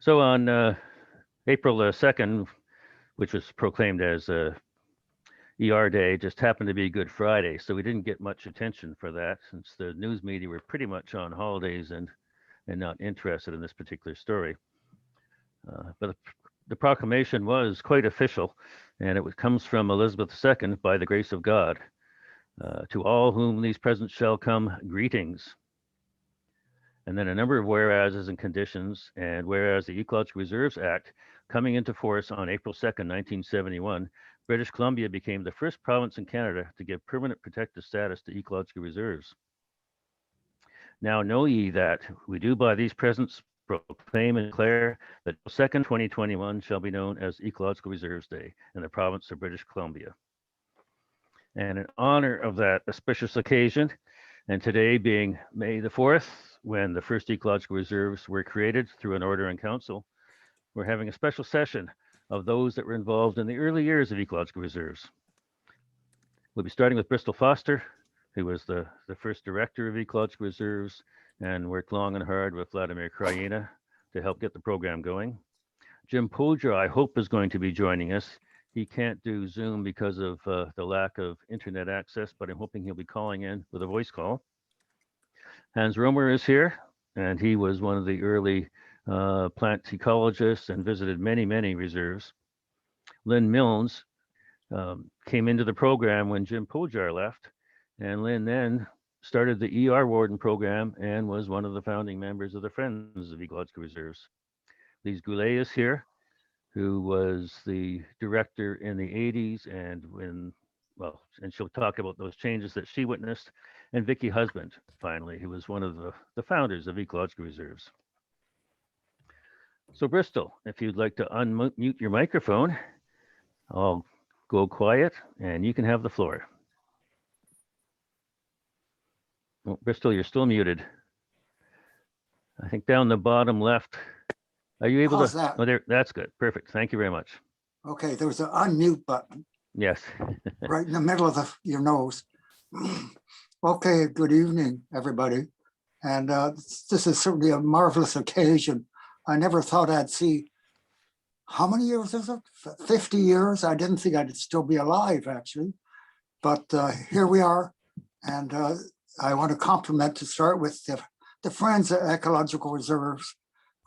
So on April 2nd, which was proclaimed as ER Day, just happened to be Good Friday. So we didn't get much attention for that since the news media were pretty much on holidays and not interested in this particular story. But the proclamation was quite official, and it comes from Elizabeth II, by the grace of God. To all whom these presents shall come, greetings. And then a number of whereases and conditions, and whereas the Ecological Reserves Act coming into force on April 2nd, 1971, British Columbia became the first province in Canada to give permanent protected status to ecological reserves. Now know ye that we do by these presents proclaim and declare that 2nd, 2021 shall be known as Ecological Reserves Day in the province of British Columbia. And in honor of that auspicious occasion, and today being May the 4th, when the first ecological reserves were created through an order in council, we're having a special session of those that were involved in the early years of ecological reserves. We'll be starting with Bristol Foster, who was the first director of ecological reserves and worked long and hard with Vladimir Krajina to help get the program going. Jim Pojar, I hope, is going to be joining us. He can't do Zoom because of the lack of internet access, but I'm hoping he'll be calling in with a voice call. Hans Romer is here, and he was one of the early plant ecologists and visited many, many reserves. Lynn Milnes came into the program when Jim Pojar left, and Lynn then started the ER Warden program and was one of the founding members of the Friends of Ecological Reserves. Lise Goulet is here, who was the director in the 80s and and she'll talk about those changes that she witnessed. And Vicki Husband, finally, who was one of the founders of Ecological Reserves. So Bristol, if you'd like to unmute your microphone, I'll go quiet and you can have the floor. Oh, Bristol, you're still muted. I think down the bottom left. Are you able to? That? Oh, there. That's good. Perfect. Thank you very much. Okay, there was an unmute button. Yes. Right in the middle of your nose. Okay, good evening, everybody. And this is certainly a marvelous occasion. I never thought I'd see, how many years is it? 50 years? I didn't think I'd still be alive, actually. But here we are. And I want to compliment, to start with, the Friends of Ecological Reserves,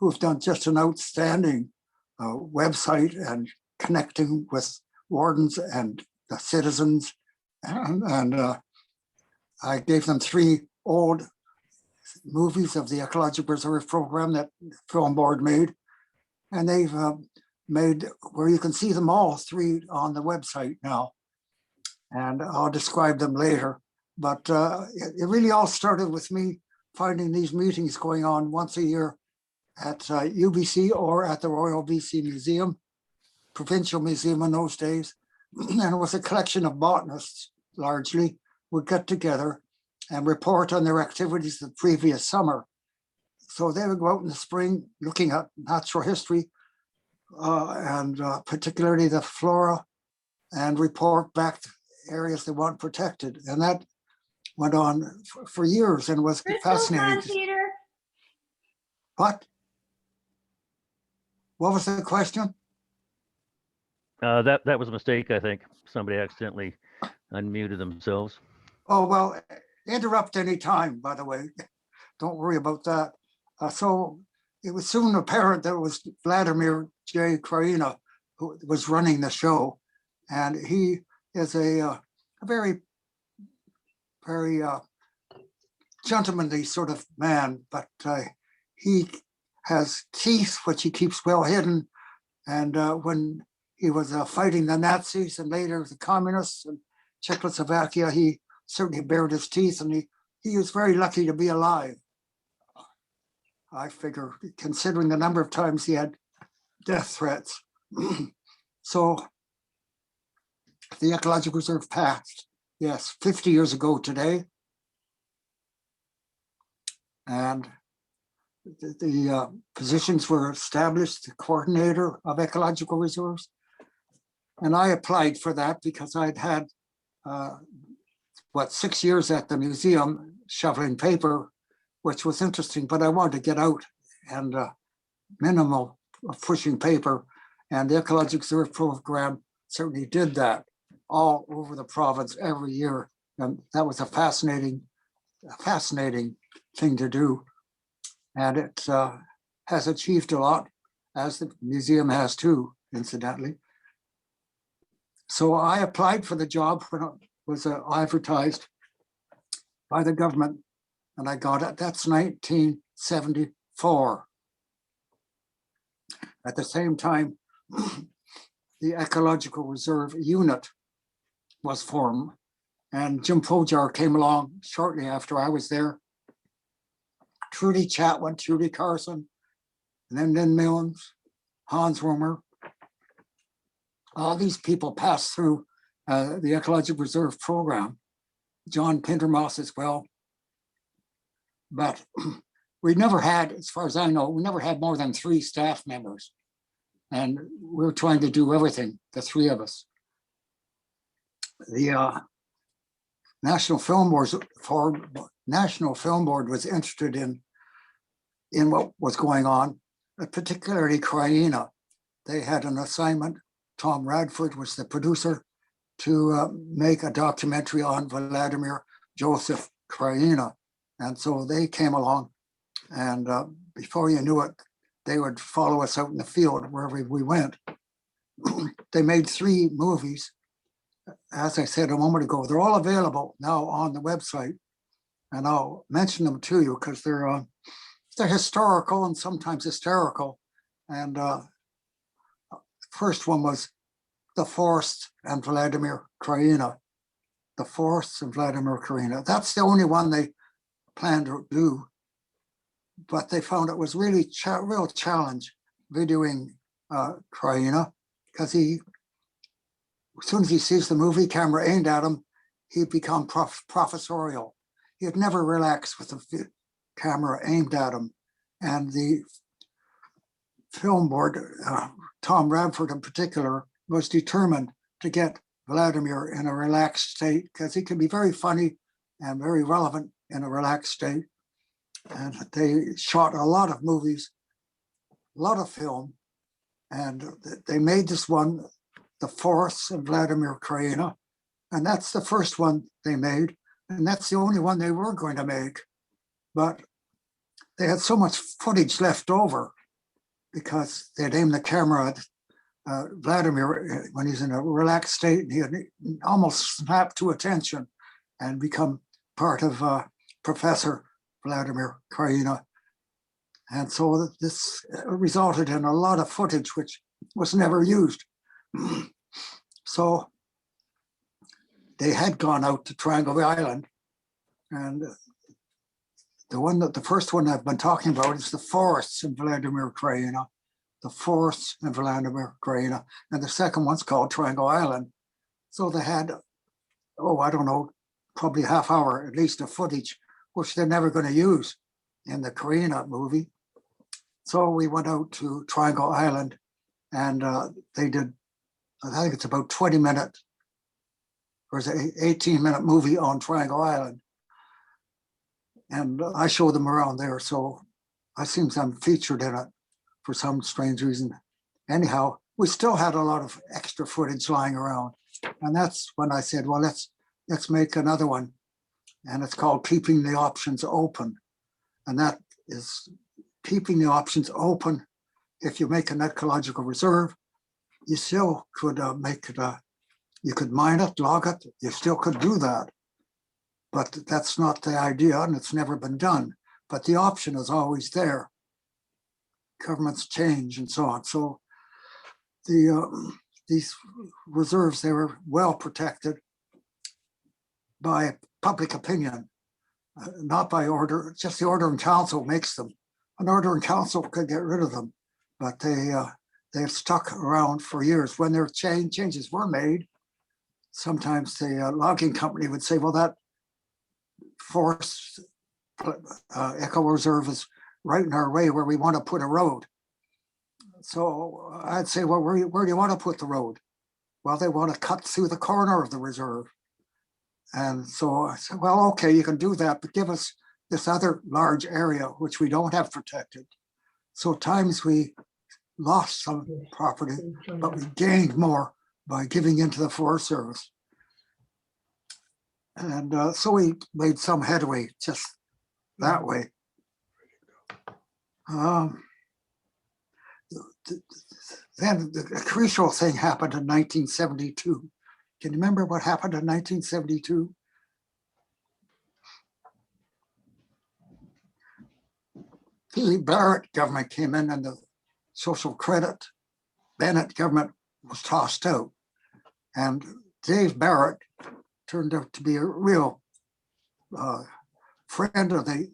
who've done just an outstanding website and connecting with wardens and the citizens. And I gave them 3 old movies of the Ecological Reserve program that Film Board made. And they've made where you can see them all 3 on the website now. And I'll describe them later. But it really all started with me finding these meetings going on once a year at UBC or at the Royal BC Museum, provincial museum in those days. And it was a collection of botanists, largely, would get together and report on their activities the previous summer. So they would go out in the spring looking at natural history and particularly the flora, and report back to areas they want protected. And that went on for years and was fascinating. Peter. What was the question? That was a mistake, I think. Somebody accidentally unmuted themselves. Oh, well, interrupt any time, by the way. Don't worry about that. So it was soon apparent that it was Vladimir J. Krajina who was running the show. And he is a very, very gentlemanly sort of man, but he has teeth, which he keeps well hidden. And when he was fighting the Nazis and later the communists in Czechoslovakia, he certainly bared his teeth, and he was very lucky to be alive. I figure, considering the number of times he had death threats. So the Ecological Reserve passed, yes, 50 years ago today. And the positions were established, the coordinator of ecological reserves. And I applied for that because I'd had, 6 years at the museum shoveling paper, which was interesting, but I wanted to get out and minimal of pushing paper. And the Ecological Reserve Program certainly did that all over the province every year. And that was a fascinating thing to do. And it has achieved a lot, as the museum has too, incidentally. So I applied for the job when it was advertised by the government, and I got it. That's 1974. At the same time, the Ecological Reserve Unit was formed, and Jim Pojar came along shortly after I was there. Trudy Chatwin, Trudy Carson, and then Lynn Milnes, Hans Romer. All these people passed through the Ecological Reserve Program. John Pindermoss as well. But we never had, as far as I know, we never had more than 3 staff members. And we were trying to do everything, the 3 of us. The National Film Board was interested in what was going on, particularly Kraina. They had an assignment. Tom Radford was the producer, to make a documentary on Vladimir Joseph Kraina. And so they came along, and before you knew it, they would follow us out in the field wherever we went. They made 3 movies. As I said a moment ago, they're all available now on the website, and I'll mention them to you because they're historical and sometimes hysterical. And first one was The Forest and Vladimir Kraina. The Forest and Vladimir Kraina. That's the only one they planned to do, but they found it was really real challenge videoing Kraina, because as soon as he sees the movie camera aimed at him, he'd become professorial. He'd never relax with the camera aimed at him. And the film board, Tom Radford in particular, was determined to get Vladimir in a relaxed state, because he can be very funny and very relevant in a relaxed state. And they shot a lot of movies, a lot of film, and they made this one, The Forest of Vladimir Kraina, and that's the first one they made, and that's the only one they were going to make. But they had so much footage left over because they'd aimed the camera at Vladimir when he's in a relaxed state, and he had almost snapped to attention and become part of Professor Vladimir Kraina. And so this resulted in a lot of footage which was never used. So they had gone out to Triangle Island, and the first one I've been talking about is The Forests in Vladimir Kraina. The Forests in Vladimir Kraina, and the second one's called Triangle Island. So they had, I don't know, probably a half hour at least of footage, which they're never going to use in the Kraina movie. So we went out to Triangle Island, and they did, I think it's about 20 minutes. There's an 18-minute movie on Triangle Island. And I showed them around there, so I seem I'm featured in it for some strange reason. Anyhow, we still had a lot of extra footage lying around. And that's when I said, well, let's make another one. And it's called Keeping the Options Open. And that is keeping the options open. If you make an ecological reserve, you still could make it, you could mine it, log it, you still could do that. But that's not the idea, and it's never been done. But the option is always there. Governments change and so on. So these reserves, they were well protected by public opinion, not by order. Just the Order in Council makes them. An Order in Council could get rid of them, but they've stuck around for years. When their changes were made, sometimes the logging company would say, well, that forest eco reserve is right in our way where we want to put a road. So I'd say, well, where do you want to put the road? Well, they want to cut through the corner of the reserve. And so I said, well, okay, you can do that, but give us this other large area which we don't have protected. So times we lost some property, but we gained more by giving into the Forest Service. And so we made some headway just that way. Then the crucial thing happened in 1972. Can you remember what happened in 1972? The Barrett government came in and the social credit Bennett government was tossed out. And Dave Barrett turned out to be a real friend of the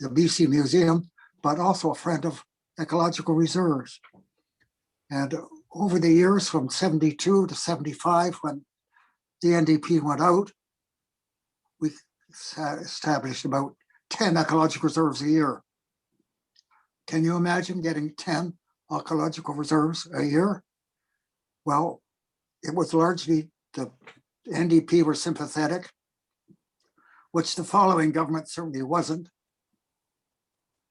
BC Museum, but also a friend of Ecological Reserves. And over the years from 72 to 75, when the NDP went out, we established about 10 ecological reserves a year. Can you imagine getting 10 ecological reserves a year? Well, it was largely the NDP were sympathetic, which the following government certainly wasn't.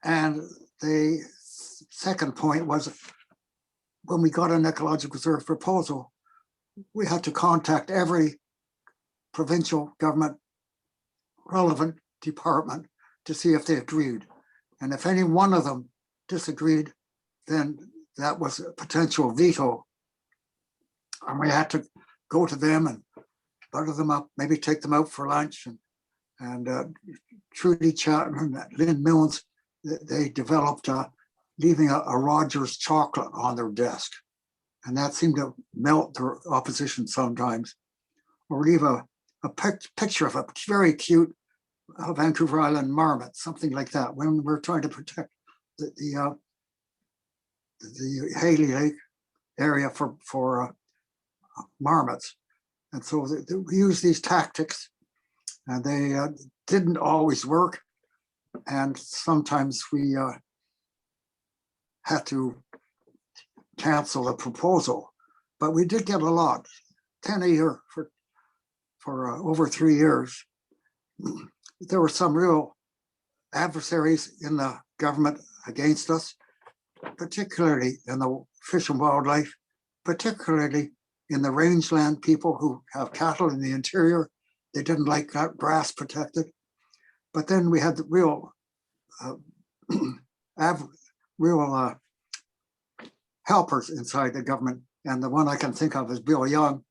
And the second point was when we got an ecological reserve proposal, we had to contact every provincial government relevant department to see if they agreed. And if any one of them disagreed, then that was a potential veto. And we had to go to them and butter them up, maybe take them out for lunch. And Trudy Chapman and Lynn Mills, they developed leaving a Rogers chocolate on their desk. And that seemed to melt their opposition sometimes. Or leave a picture of a very cute Vancouver Island marmot, something like that, when we're trying to protect the Haley Lake area for marmots. And so we use these tactics, and they didn't always work. And sometimes we had to cancel the proposal, but we did get a lot, 10 a year for over 3 years. There were some real adversaries in the government against us, particularly in the fish and wildlife, particularly in the rangeland people who have cattle in the interior. They didn't like that grass protected. But then we had the real helpers inside the government. And the one I can think of is Bill Young,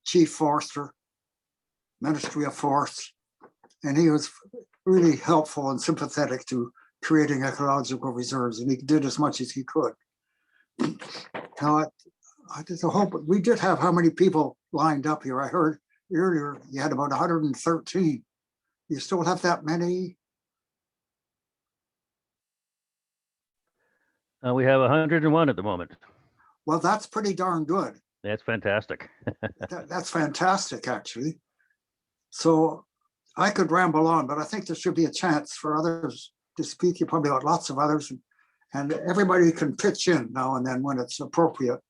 Chief Forester, Ministry of Forests. And he was really helpful and sympathetic to creating ecological reserves, and he did as much as he could. Now, I just hope we did have how many people lined up here? I heard earlier you had about 113. You still have that many? We have 101 at the moment. Well, that's pretty darn good. That's fantastic. That's fantastic, actually. So I could ramble on, but I think there should be a chance for others to speak. You probably got lots of others, and everybody can pitch in now and then when it's appropriate.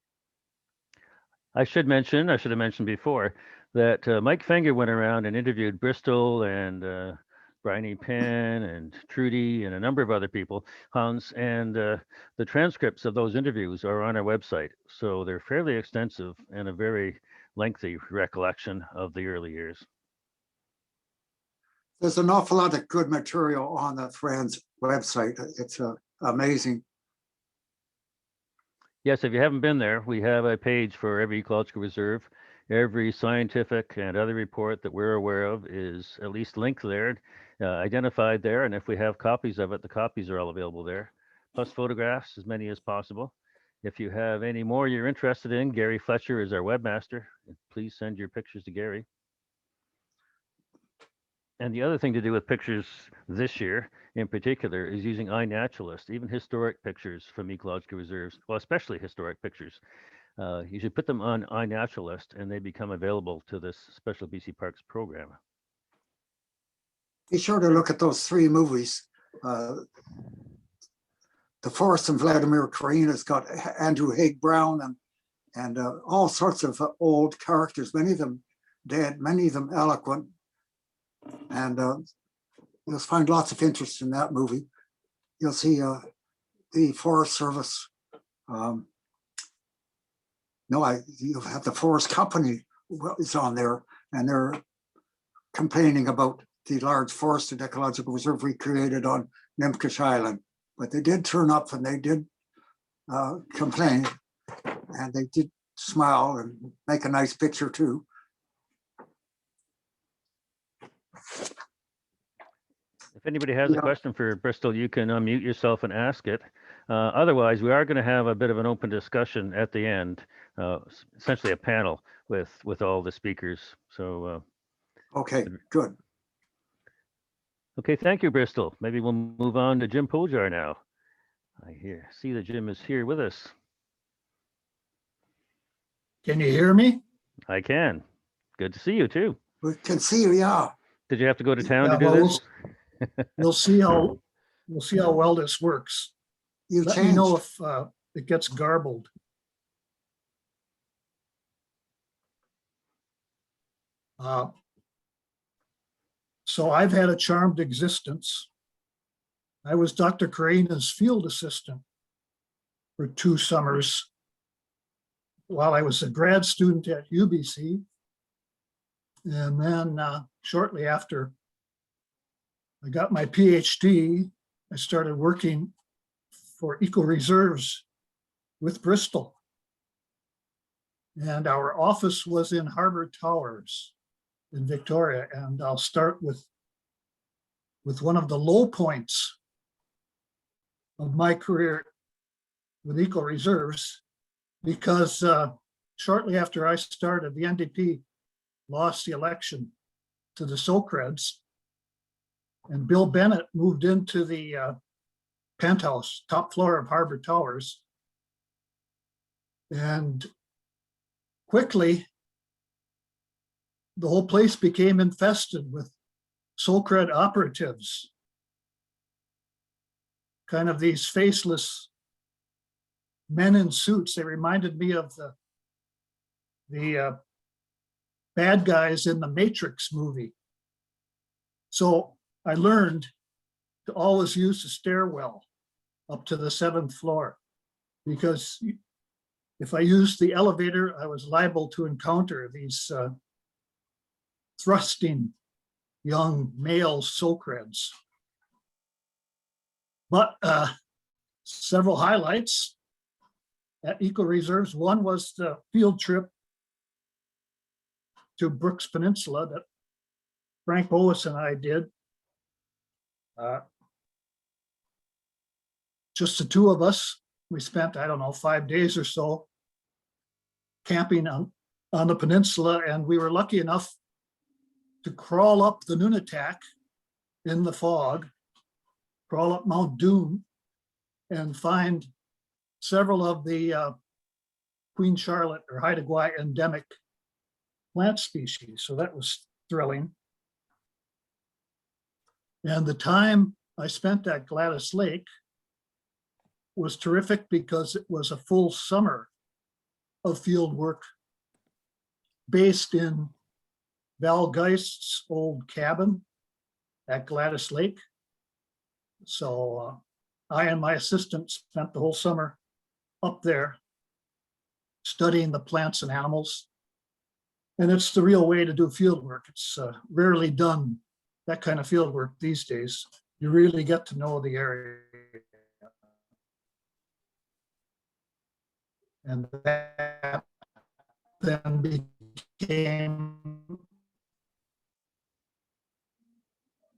I should have mentioned before that Mike Fenger went around and interviewed Bristol and Bryony Penn and Trudy and a number of other people, Hans, and the transcripts of those interviews are on our website. So they're fairly extensive and a very lengthy recollection of the early years. There's an awful lot of good material on the Friends website. It's amazing. Yes, if you haven't been there, we have a page for every ecological reserve. Every scientific and other report that we're aware of is at least linked there, identified there. And if we have copies of it, the copies are all available there, plus photographs, as many as possible. If you have any more you're interested in, Gary Fletcher is our webmaster. Please send your pictures to Gary. And the other thing to do with pictures this year in particular is using iNaturalist, even historic pictures from ecological reserves, well, especially historic pictures. You should put them on iNaturalist and they become available to this Special BC Parks program. Be sure to look at those 3 movies. The Forest and Vladimir Crane has got Andrew Haig Brown and all sorts of old characters, many of them dead, many of them eloquent. And you'll find lots of interest in that movie. You'll see the Forest Service No, you have the forest company is on there, and they're complaining about the large forested ecological reserve we created on Nemkish Island. But they did turn up and they did complain, and they did smile and make a nice picture too. If anybody has a question for Bristol, you can unmute yourself and ask it. Otherwise, we are going to have a bit of an open discussion at the end, essentially a panel with all the speakers. So, okay, good. Okay, thank you, Bristol. Maybe we'll move on to Jim Pojar now. See that Jim is here with us. Can you hear me? I can. Good to see you too. We can see you, yeah. Did you have to go to town to Yeah, do well, this? We'll see how well this works. Let me know if it gets garbled. So I've had a charmed existence. I was Dr. Karina's field assistant for 2 summers while I was a grad student at UBC. And then shortly after I got my PhD, I started working for Eco Reserves with Bristol. And our office was in Harbor Towers in Victoria. And I'll start with one of the low points of my career with Eco Reserves, because shortly after I started, the NDP lost the election to the Socreds, and Bill Bennett moved into the penthouse, top floor of Harbor Towers. And quickly, the whole place became infested with Socred operatives, kind of these faceless men in suits. They reminded me of the bad guys in the Matrix movie. So I learned to always use the stairwell up to the 7th floor, because if I used the elevator, I was liable to encounter these thrusting young male Socreds. But several highlights at Eco Reserves. One was the field trip to Brooks Peninsula that Frank Boas and I did. Just the 2 of us. We spent, I don't know, 5 days or so camping on the peninsula, and we were lucky enough to crawl up the Nunatak in the fog, crawl up Mount Doom, and find several of the Queen Charlotte or Haida Gwaii endemic plant species. So that was thrilling. And the time I spent at Gladys Lake was terrific, because it was a full summer of field work based in Val Geist's old cabin at Gladys Lake. So I and my assistant spent the whole summer up there studying the plants and animals. And it's the real way to do field work. It's rarely done, that kind of field work these days. You really get to know the area. And that then became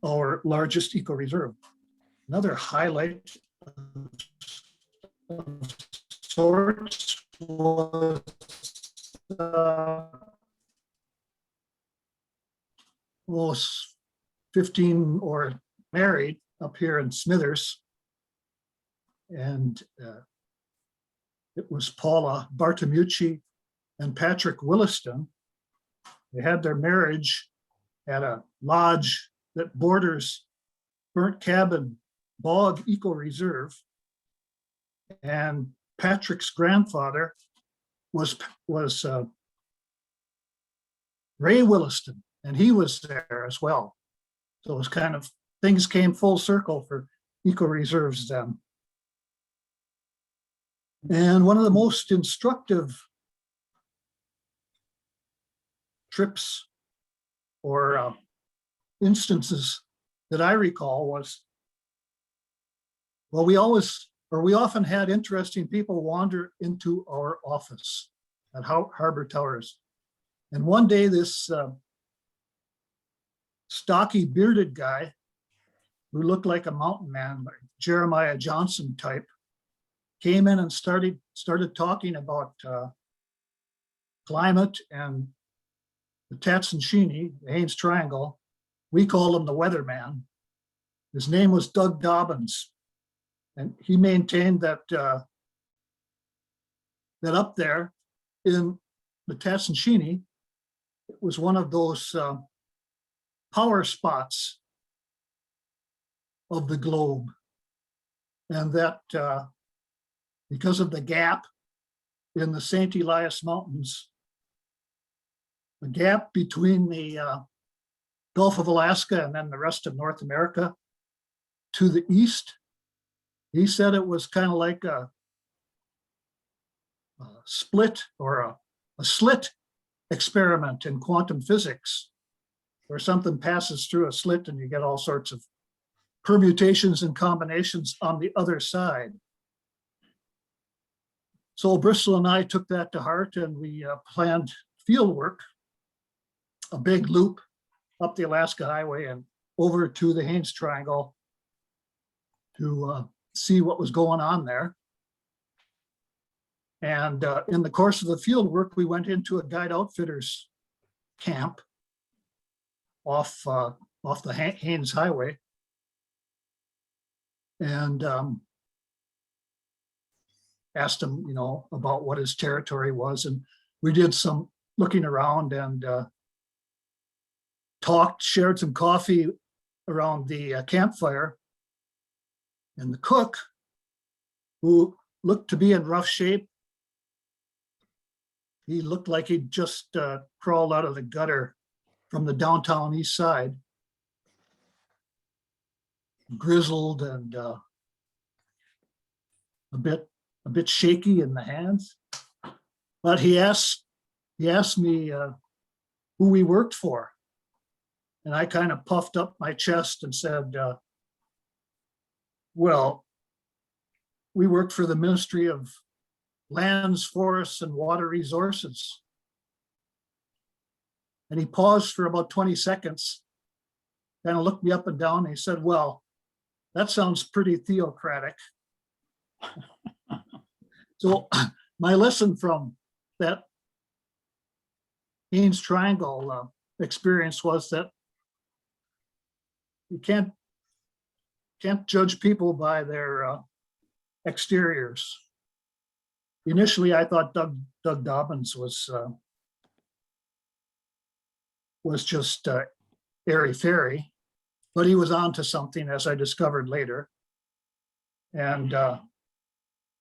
our largest eco reserve. Another highlight of sorts was was 15 or married up here in Smithers, and it was Paula Bartomucci and Patrick Williston. They had their marriage at a lodge that borders Burnt Cabin Bog Eco Reserve, and Patrick's grandfather was Ray Williston, and he was there as well. So it was kind of, things came full circle for Eco Reserves then. And one of the most instructive trips or instances that I recall was, well, we often had interesting people wander into our office at Harbor Towers. And one day this stocky bearded guy who looked like a mountain man, like Jeremiah Johnson type, came in and started talking about climate and the Tatsunshini, the Haines Triangle. We call him the weatherman. His name was Doug Dobbins. And he maintained that that up there in the Tatsunshini, it was one of those power spots of the globe. And that because of the gap in the St. Elias Mountains, the gap between the Gulf of Alaska and then the rest of North America to the east, he said it was kind of like a split or a slit experiment in quantum physics, where something passes through a slit and you get all sorts of permutations and combinations on the other side. So Bristol and I took that to heart, and we planned field work, a big loop up the Alaska Highway and over to the Haines Triangle to see what was going on there. And in the course of the field work, we went into a guide outfitters camp off the Haines Highway. And asked him, about what his territory was. And we did some looking around and shared some coffee around the campfire. And the cook, who looked to be in rough shape, he looked like he'd just crawled out of the gutter from the downtown east side, grizzled and a bit shaky in the hands. But he asked me who we worked for. And I kind of puffed up my chest and said, well, we worked for the Ministry of Lands, Forests, and Water Resources. And he paused for about 20 seconds, kind of looked me up and down, and he said, well, that sounds pretty theocratic. So my lesson from that Haines Triangle experience was that you can't judge people by their exteriors. Initially, I thought Doug Dobbins was just airy-fairy, but he was onto something, as I discovered later. And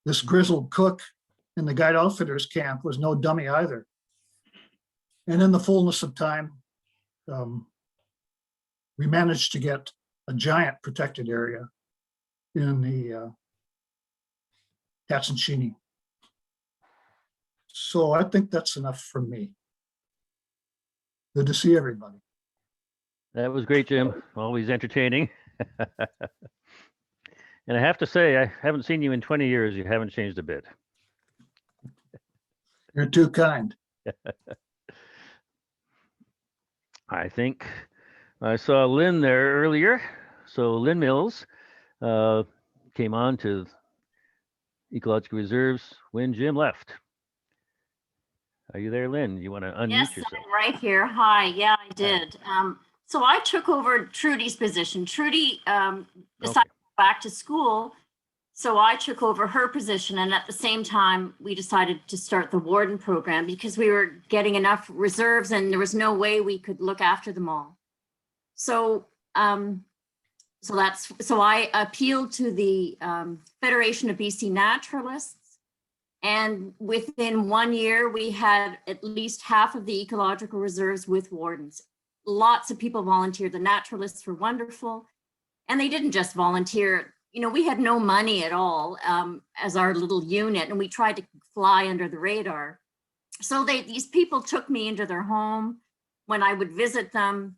this grizzled cook in the guide outfitters camp was no dummy either. And in the fullness of time, we managed to get a giant protected area in the Tatsunshini. So I think that's enough from me. Good to see everybody. That was great, Jim. Always entertaining. And I have to say, I haven't seen you in 20 years. You haven't changed a bit. You're too kind. I think I saw Lynn there earlier. So Lynn Mills came on to Ecological Reserves when Jim left. Are you there, Lynn? You want to unmute Yes, yourself? I'm right here. Hi. Yeah, I did. So I took over Trudy's position. Trudy decided to go back to school. So I took over her position. And at the same time, we decided to start the Warden program because we were getting enough reserves and there was no way we could look after them all. So so I appealed to the Federation of BC Naturalists. And within 1 year, we had at least half of the ecological reserves with wardens. Lots of people volunteered. The naturalists were wonderful. And they didn't just volunteer, we had no money at all as our little unit, and we tried to fly under the radar. So these people took me into their home when I would visit them,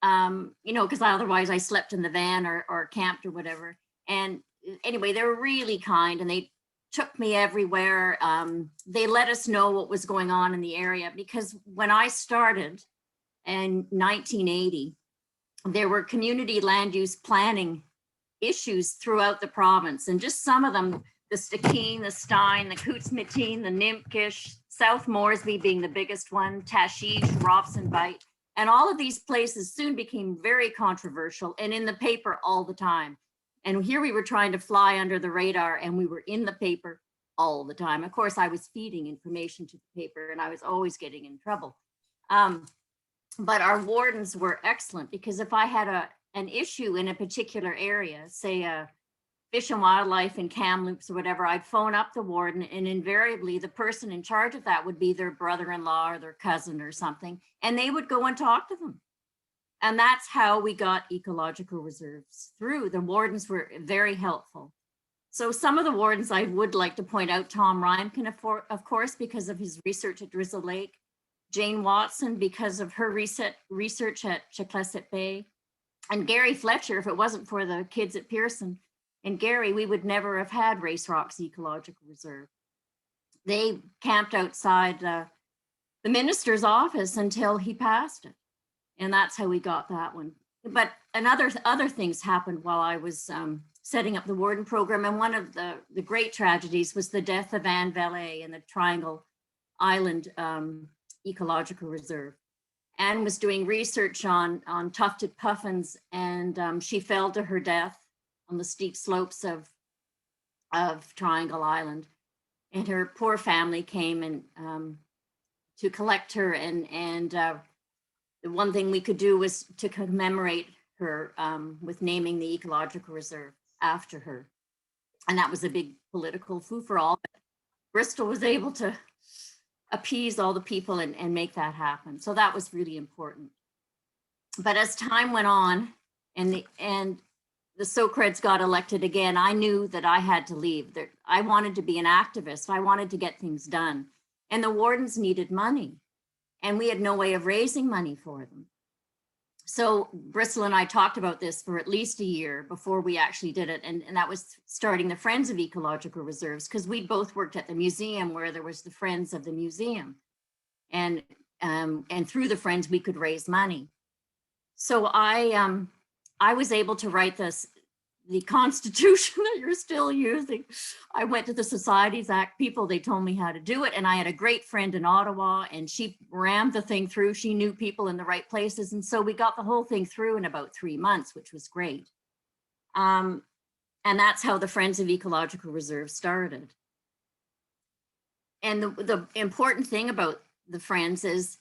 because otherwise I slept in the van or camped or whatever. And anyway, they were really kind, and they took me everywhere. They let us know what was going on in the area, because when I started in 1980, there were community land use planning issues throughout the province, and just some of them, the Stikine, the Stein, the Cootsmatine, the Nimkish, South Moresby being the biggest one, Tashish, Robson Bight, and all of these places soon became very controversial and in the paper all the time. And here we were trying to fly under the radar, and we were in the paper all the time. Of course, I was feeding information to the paper, and I was always getting in trouble. But our wardens were excellent, because if I had an issue in a particular area, say Fish and Wildlife in Kamloops or whatever, I'd phone up the warden, and invariably the person in charge of that would be their brother-in-law or their cousin or something, and they would go and talk to them. And that's how we got ecological reserves through. The wardens were very helpful. So some of the wardens I would like to point out: Tom Rymkin, of course, because of his research at Drizzle Lake; Jane Watson, because of her research at Chiclesset Bay; and Gary Fletcher, if it wasn't for the kids at Pearson and Gary, we would never have had Race Rocks Ecological Reserve. They camped outside the minister's office until he passed it. And that's how we got that one. But other things happened while I was setting up the warden program. And one of the great tragedies was the death of Anne Vale in the Triangle Island Ecological Reserve. Anne was doing research on tufted puffins, and she fell to her death on the steep slopes of Triangle Island. And her poor family came and to collect her, and the one thing we could do was to commemorate her with naming the Ecological Reserve after her. And that was a big political foo for all. But Bristol was able to appease all the people and make that happen. So that was really important. But as time went on and the Socreds got elected again, I knew that I had to leave. I wanted to be an activist. I wanted to get things done. And the wardens needed money, and we had no way of raising money for them. So Bristol and I talked about this for at least a year before we actually did it. And that was starting the Friends of Ecological Reserves, because we both worked at the museum where there was the Friends of the museum. And through the Friends, we could raise money. So I was able to write the Constitution that you're still using. I went to the Societies Act people, they told me how to do it. And I had a great friend in Ottawa, and she rammed the thing through. She knew people in the right places. And so we got the whole thing through in about 3 months, which was great. And that's how the Friends of Ecological Reserves started. And the important thing about the Friends is,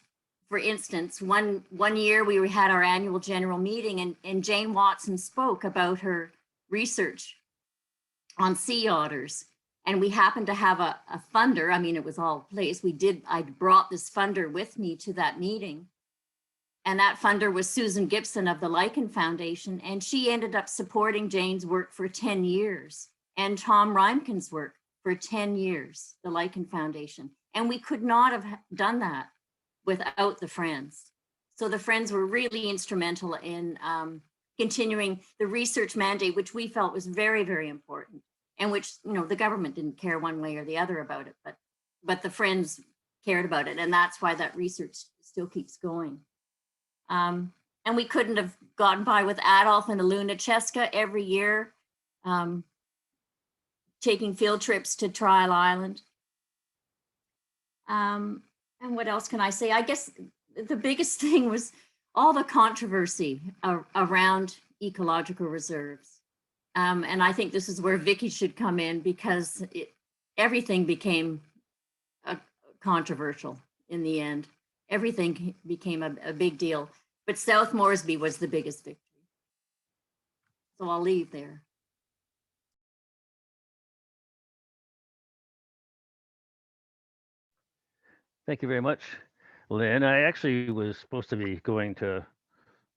for instance, one year we had our annual general meeting, and Jane Watson spoke about her research on sea otters. And we happened to have a funder. I mean, it was all placed. I brought this funder with me to that meeting. And that funder was Susan Gibson of the Lichen Foundation. And she ended up supporting Jane's work for 10 years and Tom Rymkin's work for 10 years, the Lichen Foundation. And we could not have done that without the Friends. So the Friends were really instrumental in continuing the research mandate, which we felt was very, very important, and which, the government didn't care one way or the other about it, but the Friends cared about it. And that's why that research still keeps going. And we couldn't have gotten by with Adolf and Aluna Cheska every year, taking field trips to Trial Island. And what else can I say? I guess the biggest thing was all the controversy around ecological reserves. And I think this is where Vicky should come in, because everything became controversial in the end. Everything became a big deal. But South Moresby was the biggest victory. So I'll leave there. Thank you very much, Lynn. I actually was supposed to be going to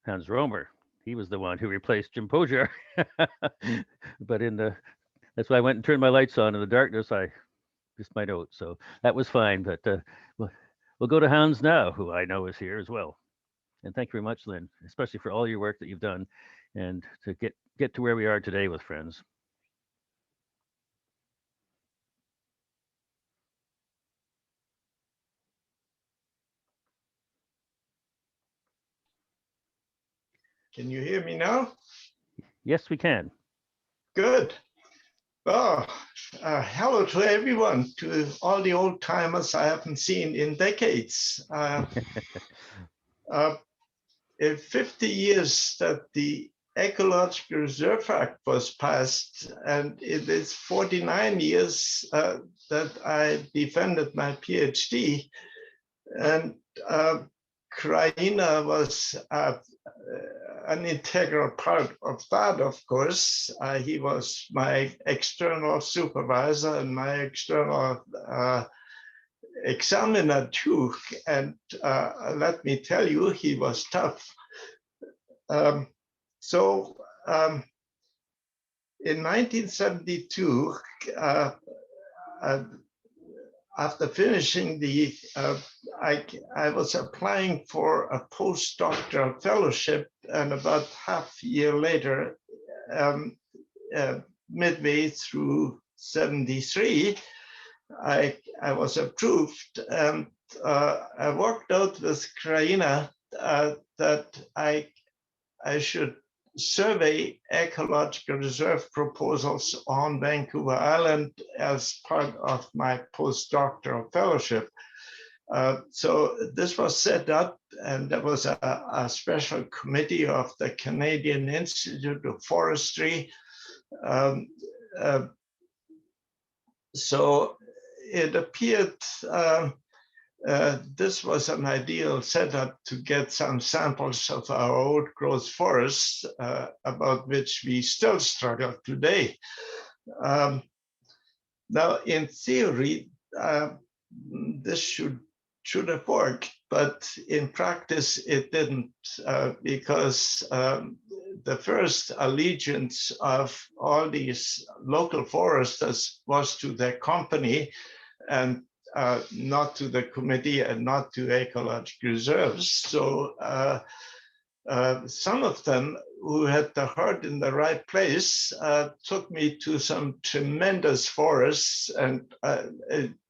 Hans Romer he was the one who replaced Jim Pojar. But that's why I went and turned my lights on in the darkness. I missed my note, so that was fine. But we'll go to Hans now, who I know is here as well. And thank you very much, Lynn, especially for all your work that you've done and to get to where we are today with Friends. Can you hear me now? Yes, we can. Good. Oh, hello to everyone, to all the old timers I haven't seen in decades. In 50 years that the Ecological Reserve Act was passed, and it is 49 years that I defended my PhD, and Kraina was an integral part of that, of course. He was my external supervisor and my external examiner too. And let me tell you, he was tough. In 1972, after finishing I was applying for a postdoctoral fellowship, and about half a year later, midway through 73, I was approved, and I worked out with Kraina that I should survey ecological reserve proposals on Vancouver Island as part of my postdoctoral fellowship. So this was set up, and there was a special committee of the Canadian Institute of Forestry. So it appeared this was an ideal setup to get some samples of our old growth forests, about which we still struggle today. Now, in theory, this should have worked, but in practice it didn't, because the first allegiance of all these local foresters was to their company, and not to the committee and not to ecological reserves. So some of them who had the heart in the right place took me to some tremendous forests and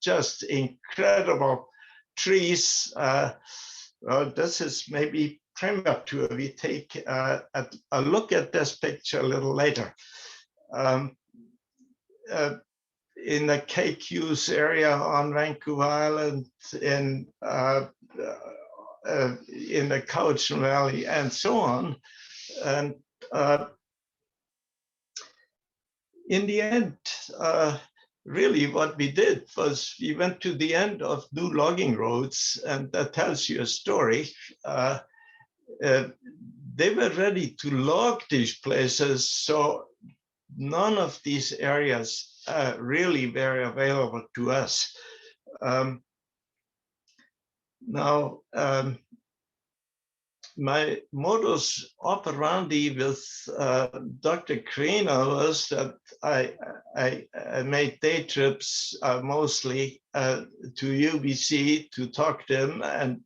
just incredible trees. Well, this is maybe premature. We take a look at this picture a little later. In the KQ's area on Vancouver Island, in the Cowichan Valley, and so on. And in the end, really what we did was we went to the end of new logging roads, and that tells you a story. They were ready to log these places, so none of these areas really were available to us. Now, my modus operandi with Dr. Kraina was that I made day trips mostly to UBC to talk to him and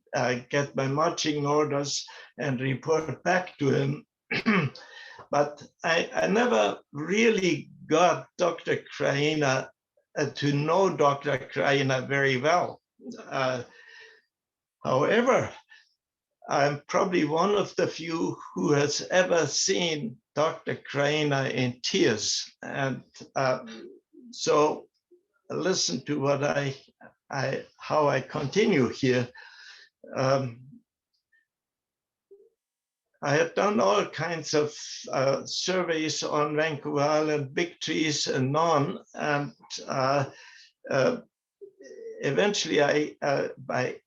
get my marching orders and report back to him. But I never really got Dr. Kraina to know Dr. Kraina very well. However, I'm probably one of the few who has ever seen Dr. Kraina in tears. And so listen to what how I continue here. I have done all kinds of surveys on Vancouver Island, big trees and none, and eventually by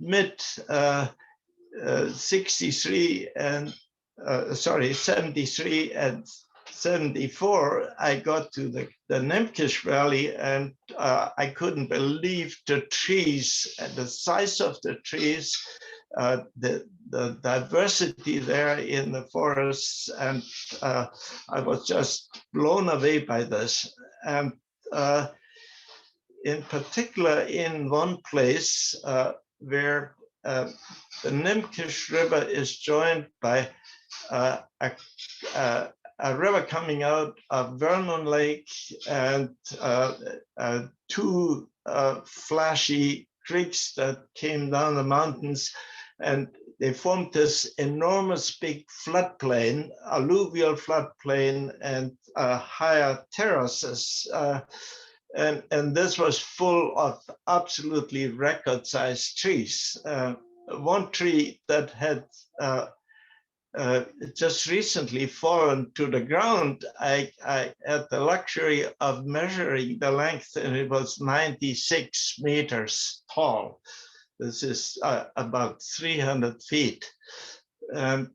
mid 73 and 73 and 74, I got to the Nemkish Valley, and I couldn't believe the trees and the size of the trees. the diversity there in the forests, and I was just blown away by this. And in particular, in one place where the Nimkish River is joined by a river coming out of Vernon Lake and two flashy creeks that came down the mountains, and they formed this enormous big floodplain, alluvial floodplain, and higher terraces. And this was full of absolutely record-sized trees. One tree that had just recently fallen to the ground, I had the luxury of measuring the length, and it was 96 meters tall. This is about 300 feet. And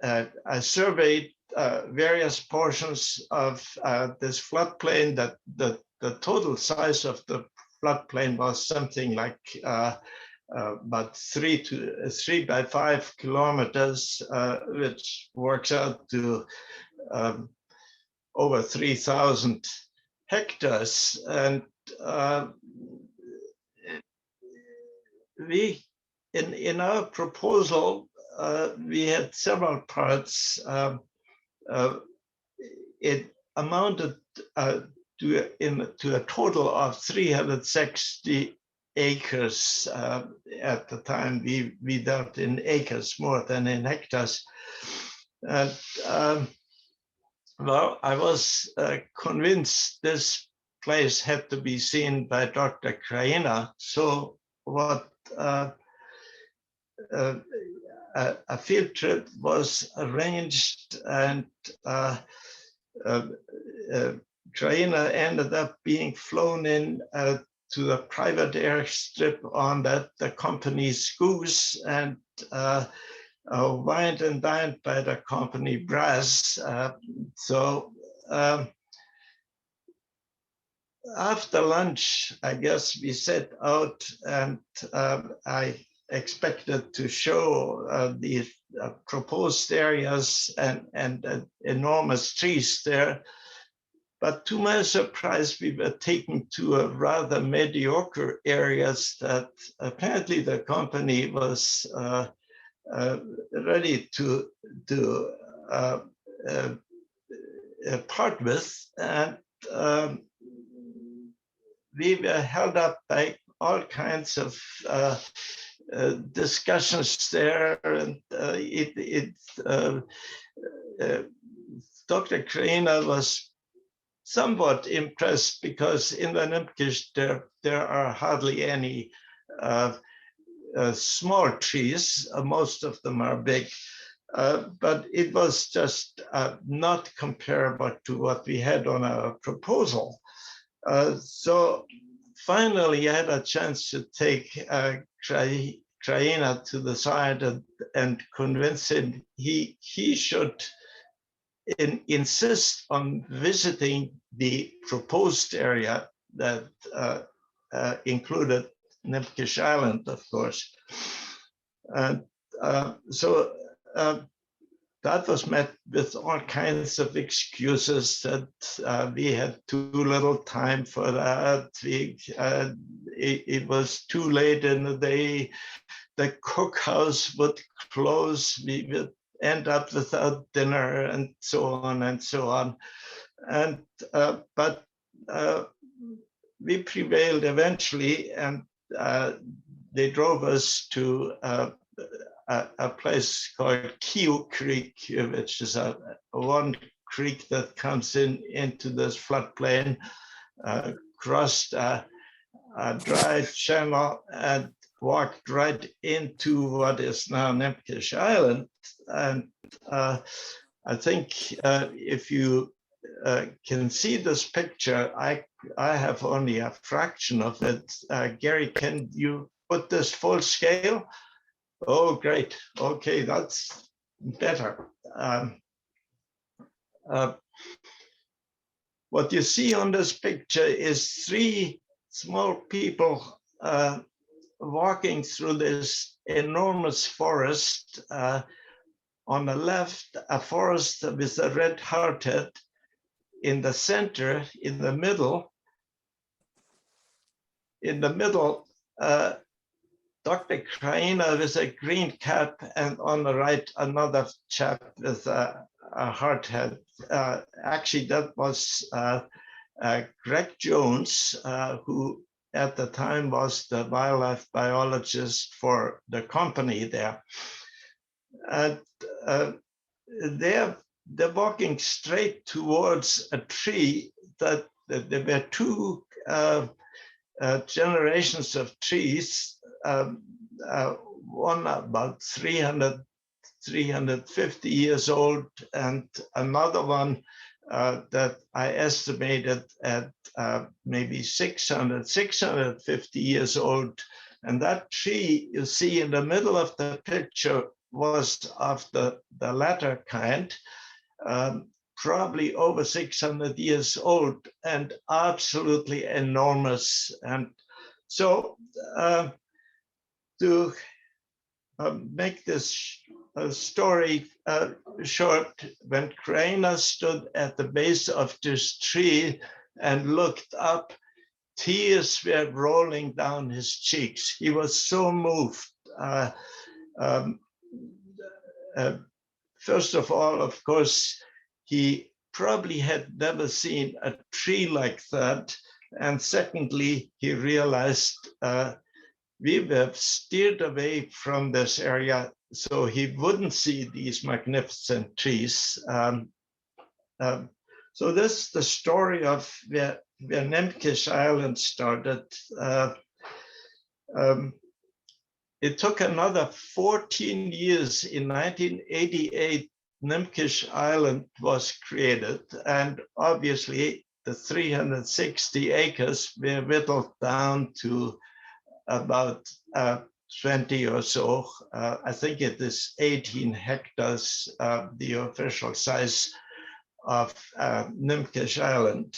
I surveyed various portions of this floodplain. That the total size of the floodplain was something like about 3 by 5 kilometers, which works out to over 3,000 hectares. And we, in our proposal, we had several parts. It amounted to a total of 360 acres at the time. We dealt in acres more than in hectares. And well, I was convinced this place had to be seen by Dr. Kraina. So what a field trip was arranged, and Kraina ended up being flown in to the private airstrip on the company's goose, and wined and dined by the company brass. So after lunch, I guess we set out, and I expected to show the proposed areas and enormous trees there. But to my surprise, we were taken to a rather mediocre areas that apparently the company was ready to part with. And we were held up by all kinds of discussions there, and Dr. Kraina was somewhat impressed because in the Nimkish there are hardly any small trees. Most of them are big, but it was just not comparable to what we had on our proposal. So finally, I had a chance to take Kraina to the side and convince him he should insist on visiting the proposed area that included Nimkish Island, of course. And so that was met with all kinds of excuses that we had too little time for that. It was too late in the day. The cookhouse would close. We would end up without dinner, and so on and so on. And but we prevailed eventually, and they drove us to a place called Kio Creek, which is one creek that comes into this floodplain, crossed a dry channel, and walked right into what is now Nimkish Island. And I think if you can see this picture, I have only a fraction of it. Gary, can you put this full scale? Oh, great. Okay, that's better. what you see on this picture is three small people walking through this enormous forest. On the left, a forest with a red hearthead. In the center, in the middle, Dr. Kraina with a green cap, and on the right, another chap with a hearthead. Actually, that was Greg Jones, who at the time was the wildlife biologist for the company there. And they're walking straight towards a tree that there were two generations of trees, one about 350 years old, and another one that I estimated at maybe 650 years old. And that tree you see in the middle of the picture was of the latter kind, probably over 600 years old and absolutely enormous. And so to make this story short, when Kraina stood at the base of this tree and looked up, tears were rolling down his cheeks. He was so moved. First of all, of course, he probably had never seen a tree like that. And secondly, he realized we were steered away from this area so he wouldn't see these magnificent trees. So this is the story of where Nemkish Island started. It took another 14 years. In 1988, Nemkish Island was created, and obviously the 360 acres were whittled down to about 20 or so. I think it is 18 hectares, the official size of Nemkish Island.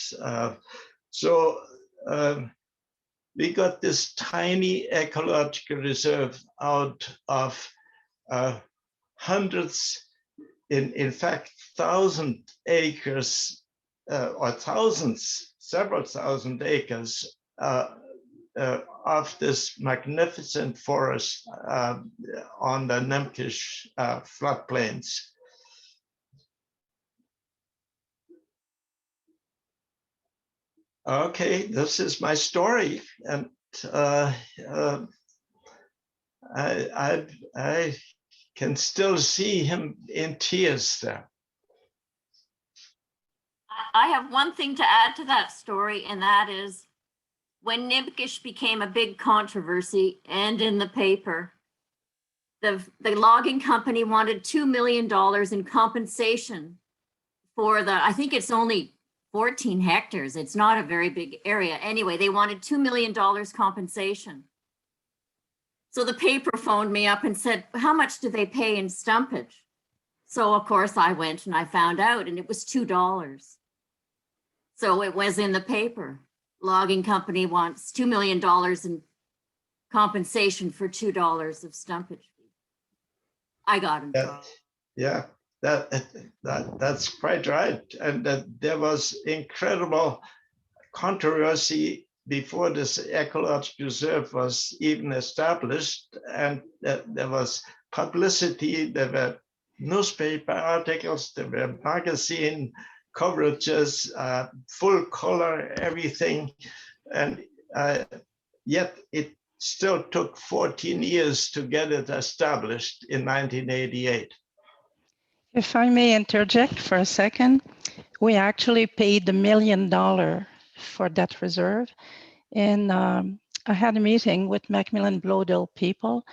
We got this tiny ecological reserve out of hundreds, in fact, 1,000 acres or thousands, several thousand acres of this magnificent forest on the Nemkish floodplains. Okay, this is my story, and I can still see him in tears there. I have one thing to add to that story, and that is when Nemkish became a big controversy and in the paper, the logging company wanted $2 million in compensation for I think it's only 14 hectares. It's not a very big area. Anyway, they wanted $2 million compensation. So the paper phoned me up and said, how much do they pay in stumpage? So of course I went and I found out, and it was $2. So it was in the paper. Logging company wants $2 million in compensation for $2 of stumpage. I got in trouble. Yeah. That's quite right. And there was incredible controversy before this ecological reserve was even established. And there was publicity, there were newspaper articles, there were magazine coverages, full color, everything. And yet it still took 14 years to get it established in 1988. If I may interject for a second, we actually paid $1 million for that reserve. And I had a meeting with Macmillan Bloedel people,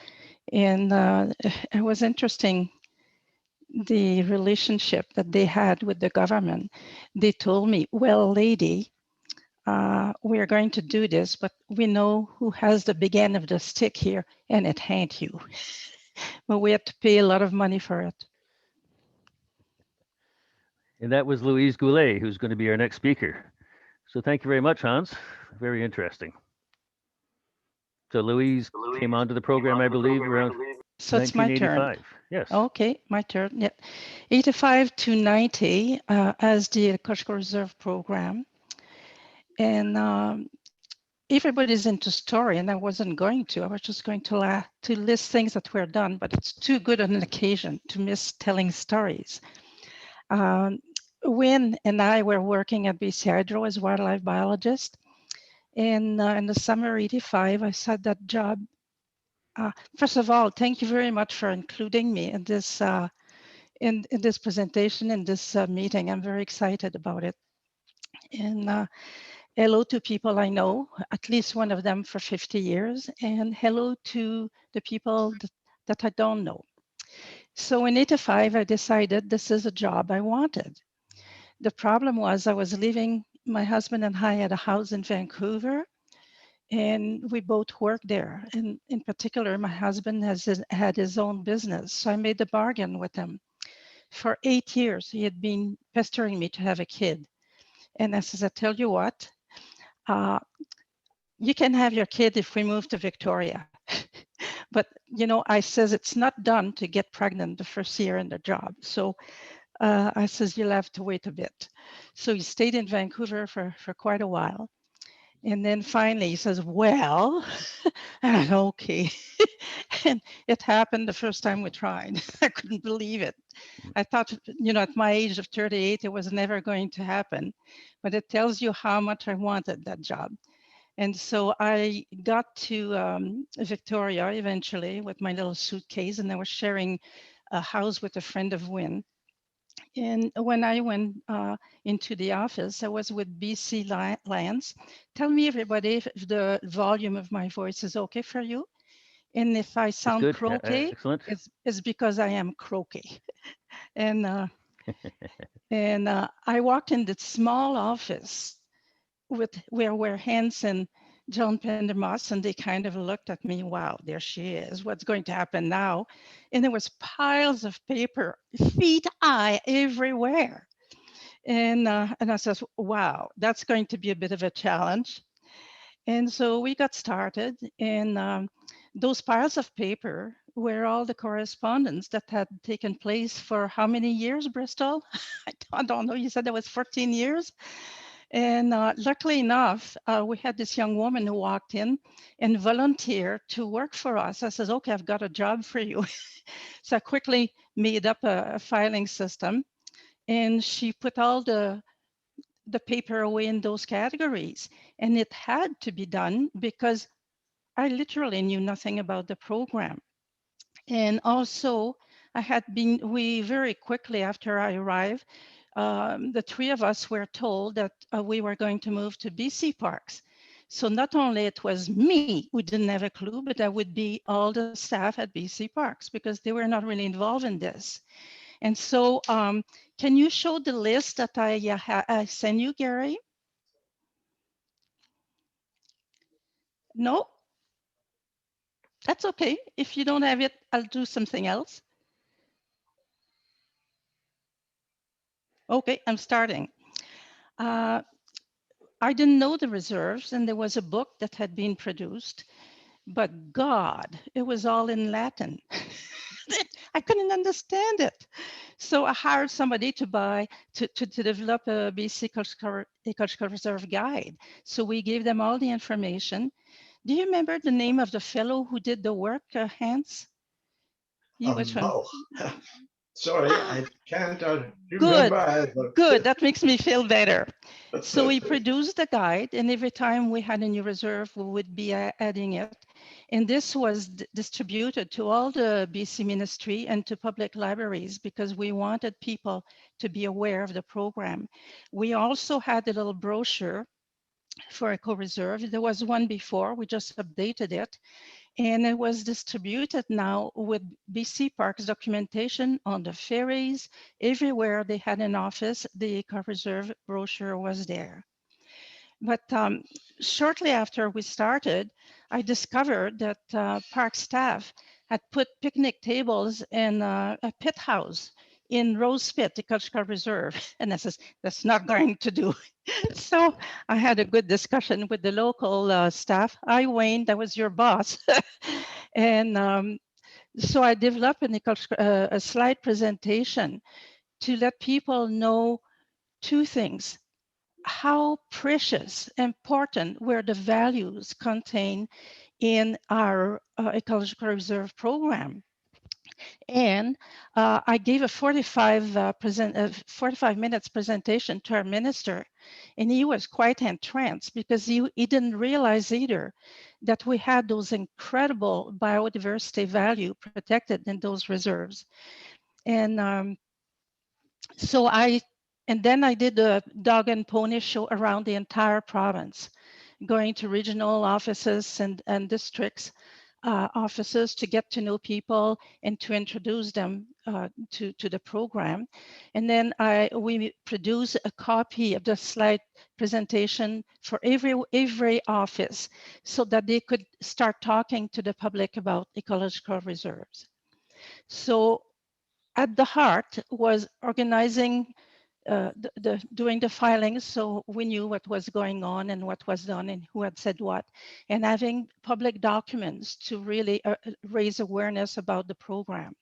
and it was interesting, the relationship that they had with the government. They told me, well, lady, we are going to do this, but we know who has the big end of the stick here, and it ain't you. But we had to pay a lot of money for it. And that was Louise Goulet, who's going to be our next speaker. So thank you very much, Hans. Very interesting. So Louise came onto the program, I believe, around So it's my turn. 1985. Yes. Okay, my turn. Yeah, 85 to 90 as the Ecological Reserve Program. And everybody's into story, and I wasn't going to. I was just going to list things that were done, but it's too good an occasion to miss telling stories. Wynn and I were working at BC Hydro as wildlife biologist. And in the summer '85, I started that job. First of all, thank you very much for including me in this in this presentation, in this meeting. I'm very excited about it. And hello to people I know, at least one of them for 50 years, and hello to the people that I don't know. So in '85, I decided this is a job I wanted. The problem was I was living, my husband and I had a house in Vancouver, and we both worked there. And in particular, my husband had his own business. So I made the bargain with him. For 8 years, he had been pestering me to have a kid. And I says, I tell you what, you can have your kid if we move to Victoria. But, you know, I says, it's not done to get pregnant the first year in the job. So I says, you'll have to wait a bit. So he stayed in Vancouver for quite a while. And then finally he says, well, and okay. And it happened the first time we tried. I couldn't believe it. I thought, you know, at my age of 38, it was never going to happen. But it tells you how much I wanted that job. And so I got to Victoria eventually with my little suitcase, and I was sharing a house with a friend of Wynn. And when I went into the office, I was with BC Lands. Tell me, everybody, if the volume of my voice is okay for you. And if I sound Good. croaky, Excellent. it's because I am croaky. And I walked in this small office where were Hans and John Pendermoss, and they kind of looked at me, wow, there she is. What's going to happen now? And there was piles of paper, feet high everywhere. And I said, wow, that's going to be a bit of a challenge. And so we got started, and those piles of paper were all the correspondence that had taken place for how many years, Bristol? I don't know, you said that was 14 years? And luckily enough, we had this young woman who walked in and volunteered to work for us. I said, okay, I've got a job for you. So I quickly made up a filing system, and she put all the paper away in those categories. And it had to be done because I literally knew nothing about the program. And also, we very quickly after I arrived, the three of us were told that we were going to move to BC Parks. So not only it was me who didn't have a clue, but that would be all the staff at BC Parks because they were not really involved in this. And so can you show the list that I sent you, Gary? No? That's okay. If you don't have it, I'll do something else. Okay, I'm starting. I didn't know the reserves, and there was a book that had been produced, but God, it was all in Latin. I couldn't understand it. So I hired somebody to develop a BC Ecological Reserve guide. So we gave them all the information. Do you remember the name of the fellow who did the work, Hans? Which one? No. Sorry, I can't Good, remember. good. That makes me feel better. So we produced the guide, and every time we had a new reserve, we would be adding it. And this was distributed to all the BC ministry and to public libraries because we wanted people to be aware of the program. We also had a little brochure for eco-reserve. There was one before, we just updated it. And it was distributed now with BC Parks documentation on the ferries. Everywhere they had an office, the eco-reserve brochure was there. But shortly after we started, I discovered that park staff had put picnic tables in a pit house in Rose Pit Ecological Reserve. And I says, that's not going to do. So I had a good discussion with the local staff. Hi, Wayne, that was your boss. And so I developed a slide presentation to let people know two things: how precious, important were the values contained in our ecological reserve program. And I gave a 45 minutes presentation to our minister, and he was quite entranced because he didn't realize either that we had those incredible biodiversity value protected in those reserves. And then I did a dog and pony show around the entire province, going to regional offices and districts offices to get to know people and to introduce them to the program. And then we produce a copy of the slide presentation for every office so that they could start talking to the public about ecological reserves. So at the heart was organizing doing the filings, so we knew what was going on and what was done and who had said what, and having public documents to really raise awareness about the program.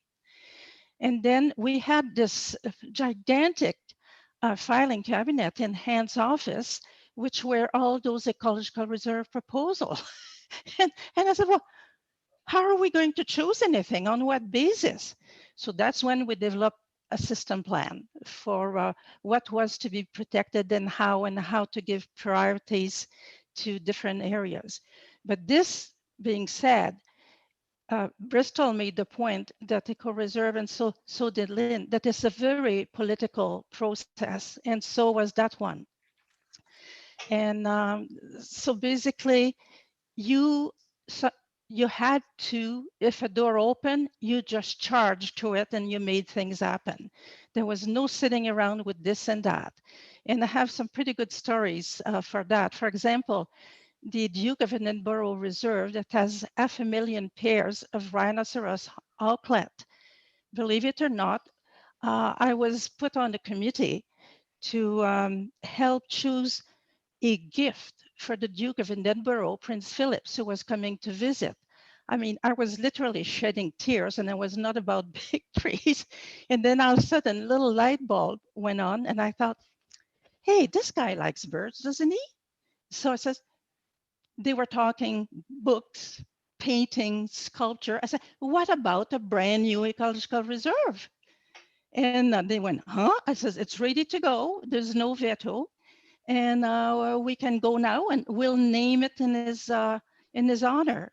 And then we had this gigantic filing cabinet in Hans' office, which were all those ecological reserve proposals. and I said, well, how are we going to choose anything? On what basis? So that's when we developed a system plan for what was to be protected and how to give priorities to different areas. But this being said, Bristol made the point that eco-reserve, and so did Lynn, that it's a very political process, and so was that one. And so basically, you had to, if a door opened, you just charged to it and you made things happen. There was no sitting around with this and that. And I have some pretty good stories for that. For example, the Duke of Edinburgh Reserve that has 500,000 pairs of rhinoceros auklet. Believe it or not, I was put on the committee to help choose a gift for the Duke of Edinburgh, Prince Philip, who was coming to visit. I mean, I was literally shedding tears, and it was not about big trees. And then all of a sudden, a little light bulb went on, and I thought, hey, this guy likes birds, doesn't he? So I said, they were talking books, painting, sculpture. I said, what about a brand new ecological reserve? And they went, huh? I said, it's ready to go. There's no veto. And we can go now, and we'll name it in his honor,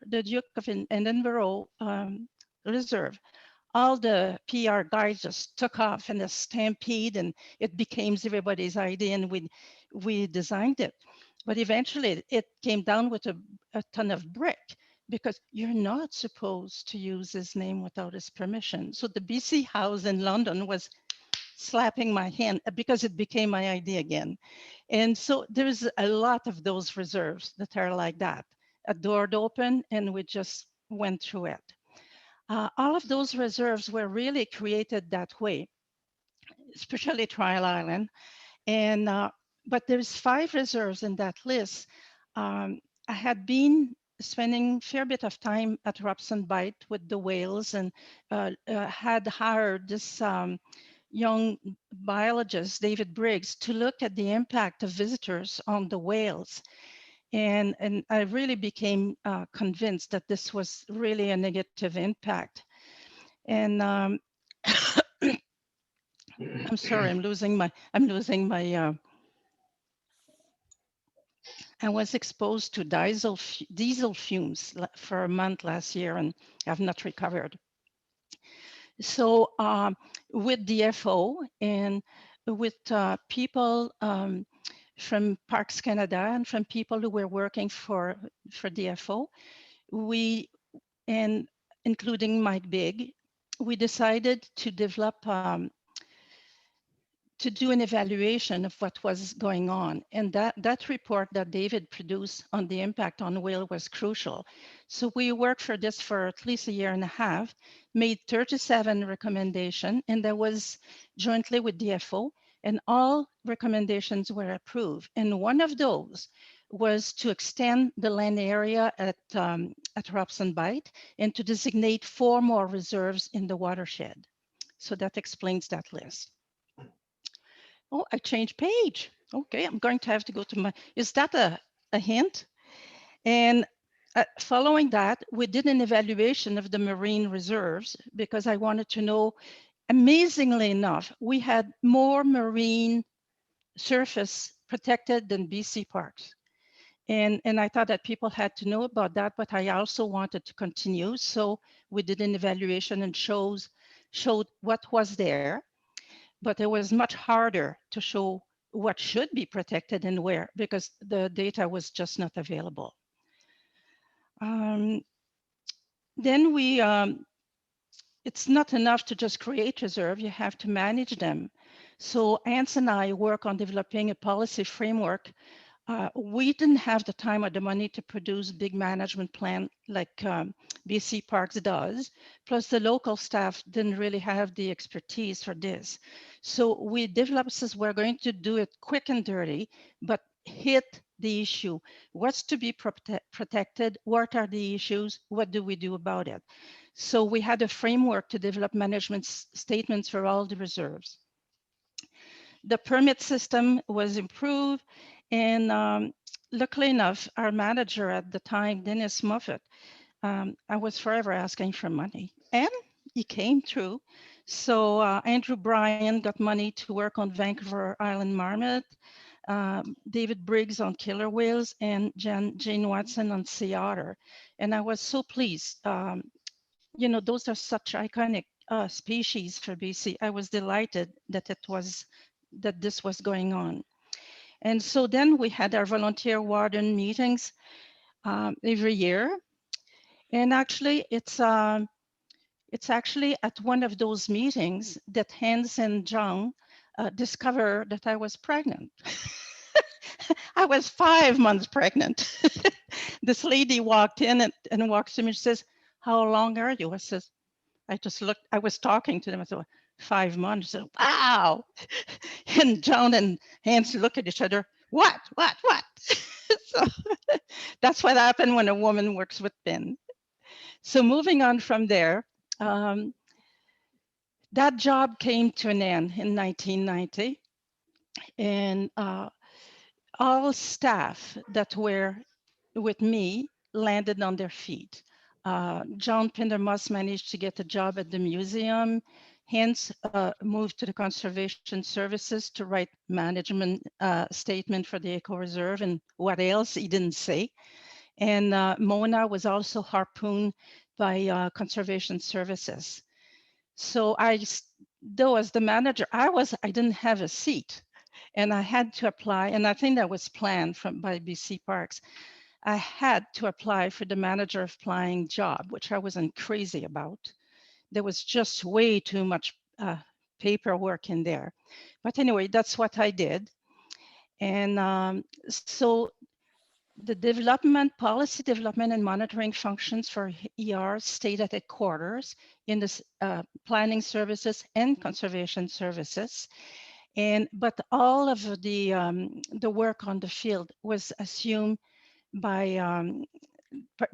the Duke of Edinburgh Reserve. All the PR guys just took off in a stampede, and it became everybody's idea, and we designed it. But eventually, it came down with a ton of brick, because you're not supposed to use his name without his permission. So the BC House in London was slapping my hand because it became my idea again. And so there's a lot of those reserves that are like that. A door open and we just went through it. All of those reserves were really created that way, especially Trial Island. And but there's 5 reserves in that list. I had been spending a fair bit of time at Robson Bight with the whales, and had hired this young biologist, David Briggs, to look at the impact of visitors on the whales. And I really became convinced that this was really a negative impact. And I'm sorry, I'm losing my, I was exposed to diesel fumes for a month last year and have not recovered. So with DFO and with people from Parks Canada and from people who were working for DFO, and including Mike Big, we decided to develop to do an evaluation of what was going on. And that report that David produced on the impact on whale was crucial. So we worked for this for at least a year and a half, made 37 recommendations, and that was jointly with DFO, and all recommendations were approved. And one of those was to extend the land area at Robson Bight and to designate 4 more reserves in the watershed. So that explains that list. Oh, I changed page. Okay, I'm going to have to go to my, is that a hint? And following that, we did an evaluation of the marine reserves because I wanted to know, amazingly enough, we had more marine surface protected than BC parks. And I thought that people had to know about that, but I also wanted to continue. So we did an evaluation and showed what was there. But it was much harder to show what should be protected and where, because the data was just not available. Then it's not enough to just create reserve, you have to manage them. So Ants and I work on developing a policy framework. We didn't have the time or the money to produce big management plan like BC Parks does. Plus the local staff didn't really have the expertise for this. So we developed this, we're going to do it quick and dirty, but hit the issue. What's to be protected? What are the issues? What do we do about it? So we had a framework to develop management statements for all the reserves. The permit system was improved. And luckily enough, our manager at the time, Dennis Moffat, I was forever asking for money, and he came through. So Andrew Bryan got money to work on Vancouver Island Marmot, David Briggs on killer whales, and Jane Watson on sea otter. And I was so pleased. You know, those are such iconic species for BC. I was delighted that this was going on. And so then we had our volunteer warden meetings every year. And actually, it's actually at one of those meetings that Hans and John discovered that I was pregnant. I was 5 months pregnant. This lady walked in and walks to me and says, "How long are you?" I says, I just looked, I was talking to them. I said, 5 months. I said, "Wow." And John and Hans look at each other. What? So that's what happened when a woman works with Ben. So moving on from there, that job came to an end in 1990. And all staff that were with me landed on their feet. John Pindermoss managed to get a job at the museum, hence moved to the Conservation Services to write management statement for the Eco Reserve and what else he didn't say. And Mona was also harpooned by Conservation Services. So though as the manager, I didn't have a seat and I had to apply, and I think that was planned by BC Parks. I had to apply for the manager of flying job, which I wasn't crazy about. There was just way too much paperwork in there. But anyway, that's what I did. And so the policy development and monitoring functions for ER stayed at headquarters in the planning services and conservation services. But all of the work on the field was assumed by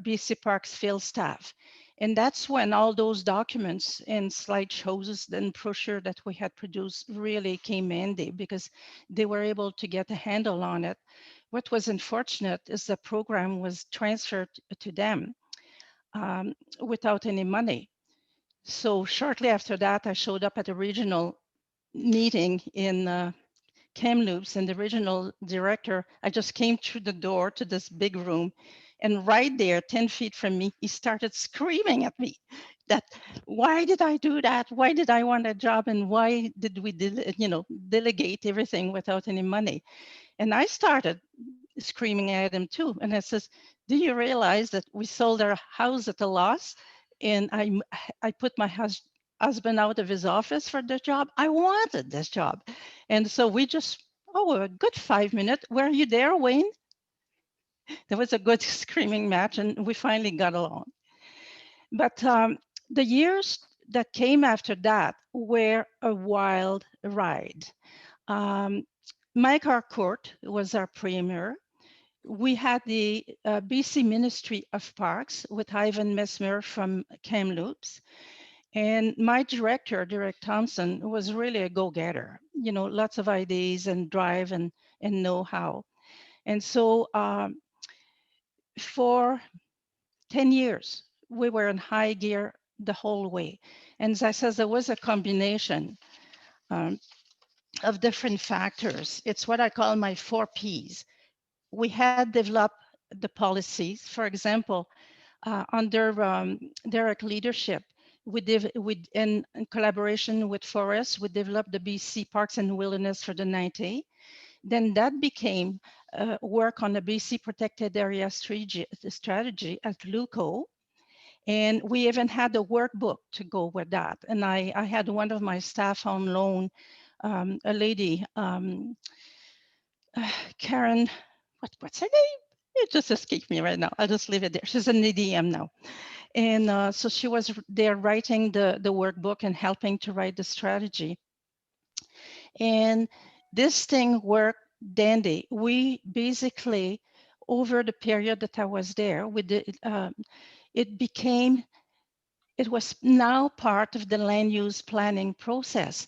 BC Parks field staff. And that's when all those documents and slideshows and brochure that we had produced really came handy because they were able to get a handle on it. What was unfortunate is the program was transferred to them without any money. So shortly after that, I showed up at a regional meeting in Kamloops, and the regional director, I just came through the door to this big room, and right there, 10 feet from me, he started screaming at me that, why did I do that? Why did I want a job? And why did we delegate everything without any money? And I started screaming at him too. And I says, do you realize that we sold our house at a loss? And I put my husband out of his office for the job. I wanted this job. And so we just, oh, a good 5 minutes. Were you there, Wayne? There was a good screaming match and we finally got along. But the years that came after that were a wild ride. Mike Harcourt was our premier. We had the BC Ministry of Parks with Ivan Mesmer from Kamloops. And my director, Derek Thompson, was really a go-getter, you know, lots of ideas and drive and know-how. And so for 10 years, we were in high gear the whole way. And as I said, there was a combination of different factors. It's what I call my 4 Ps. We had developed the policies. For example, under Derek leadership, in collaboration with Forest, we developed the BC Parks and Wilderness for the 90. Then that became work on the BC Protected Area strategy at LUCO. And we even had a workbook to go with that. And I had one of my staff on loan, a lady, Karen, what's her name? It just escaped me right now. I'll just leave it there. She's an ADM now. And so she was there writing the workbook and helping to write the strategy. And this thing worked dandy. We basically, over the period that I was there, we did, it was now part of the land use planning process.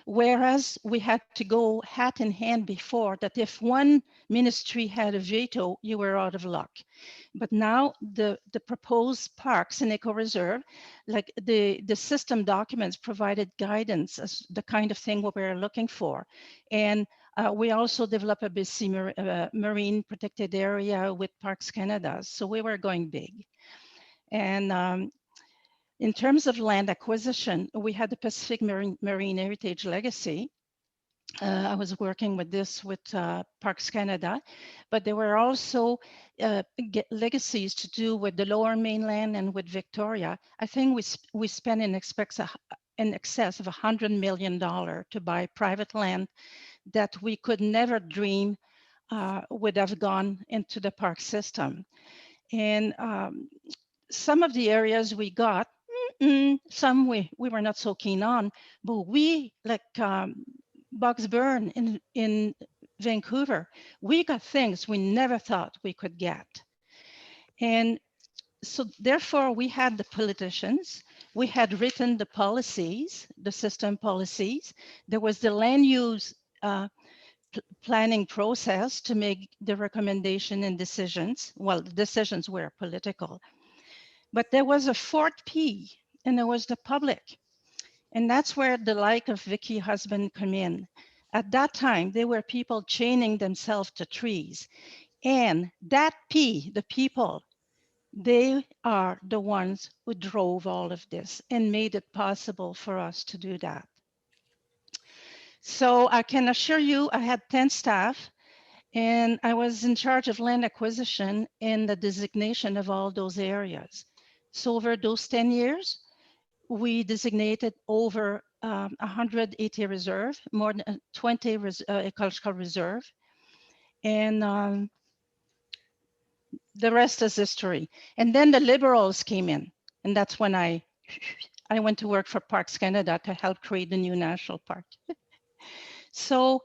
Whereas we had to go hat in hand before that if one ministry had a veto, you were out of luck. But now the proposed parks and eco reserve, like the system documents provided guidance as the kind of thing what we were looking for. And we also developed a BC marine protected area with Parks Canada. So we were going big. And in terms of land acquisition, we had the Pacific Marine Heritage Legacy. I was working with this with Parks Canada, but there were also legacies to do with the Lower Mainland and with Victoria. I think we spent in excess of $100 million to buy private land that we could never dream would have gone into the park system. And some of the areas we got, some we were not so keen on, but we, like Bugs Burn in Vancouver, we got things we never thought we could get. And so therefore we had the politicians, we had written the policies, the system policies, there was the land use planning process to make the recommendation and decisions. Well, the decisions were political, but there was a 4th P, and there was the public. And that's where the like of Vicky husband come in. At that time, there were people chaining themselves to trees. And that P, the people, they are the ones who drove all of this and made it possible for us to do that. So I can assure you, I had 10 staff and I was in charge of land acquisition and the designation of all those areas. So over those 10 years, we designated over 180 reserve, more than 20 ecological reserve. And the rest is history. And then the Liberals came in. And that's when I went to work for Parks Canada to help create the new national park. So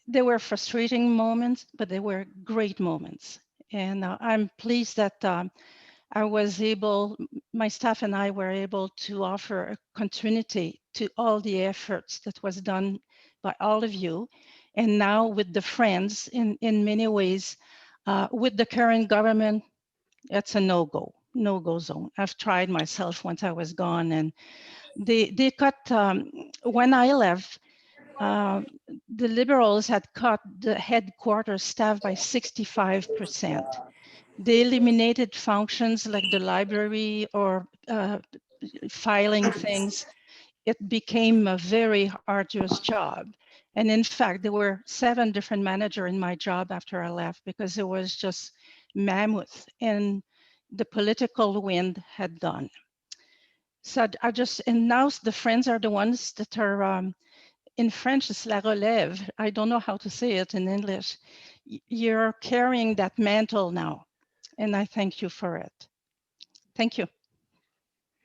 there were frustrating moments, but they were great moments. And I'm pleased that I was able, my staff and I were able to offer a continuity to all the efforts that was done by all of you. And now with the Friends, in many ways, with the current government, it's a no-go zone. I've tried myself once I was gone, and they cut, when I left, the Liberals had cut the headquarters staff by 65%. They eliminated functions like the library or filing things. It became a very arduous job. And in fact, there were 7 different managers in my job after I left because it was just mammoth and the political wind had gone. So and now the Friends are the ones that are in French, it's la relève. I don't know how to say it in English. You're carrying that mantle now, and I thank you for it. Thank you.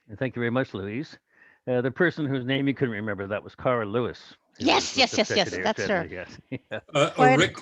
And thank you very much, Louise. The person whose name you couldn't remember, that was Cara Lewis. who Yes, was with yes, the yes, yes, Secretary of that's her. Treasury, Yes. Quite, Rick,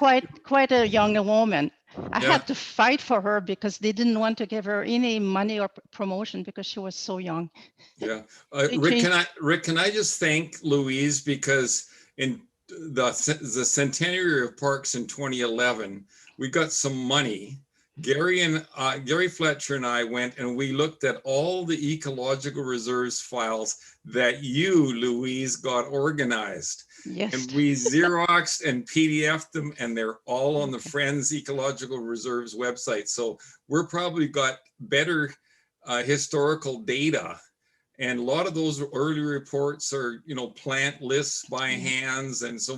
quite a young woman. I Yeah. had to fight for her because they didn't want to give her any money or promotion because she was so young. yeah. They Rick, changed- can I just thank Louise, because in the centenary of parks in 2011, we got some money. Gary Fletcher and I went and we looked at all the ecological reserves files that you, Louise, got organized. Yes. And we Xeroxed and PDF'd them, and they're all on the Friends Ecological Reserves website. So we're probably got better historical data. And a lot of those early reports are, plant lists by hands. And so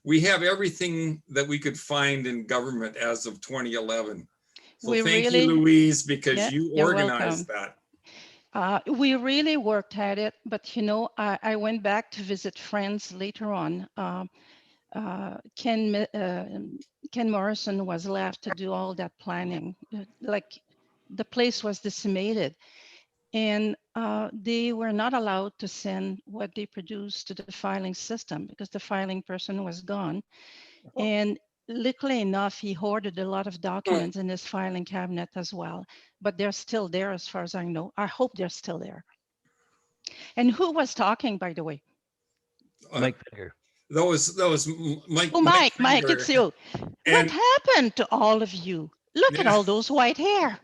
we have everything that we could find in government as of 2011. So We thank really- you, Louise, because Yeah, you you're organized welcome. that. We really worked at it, but I went back to visit friends later on. Ken Morrison was left to do all that planning. Like the place was decimated, and they were not allowed to send what they produced to the filing system because the filing person was gone. And luckily enough, he hoarded a lot of documents in his filing cabinet as well, but they're still there as far as I know. I hope they're still there. And who was talking, by the way? Mike Finger. That was Mike. Oh, Mike, Finger. it's you. And- What happened to all of you? Look at Yeah. all those white hair.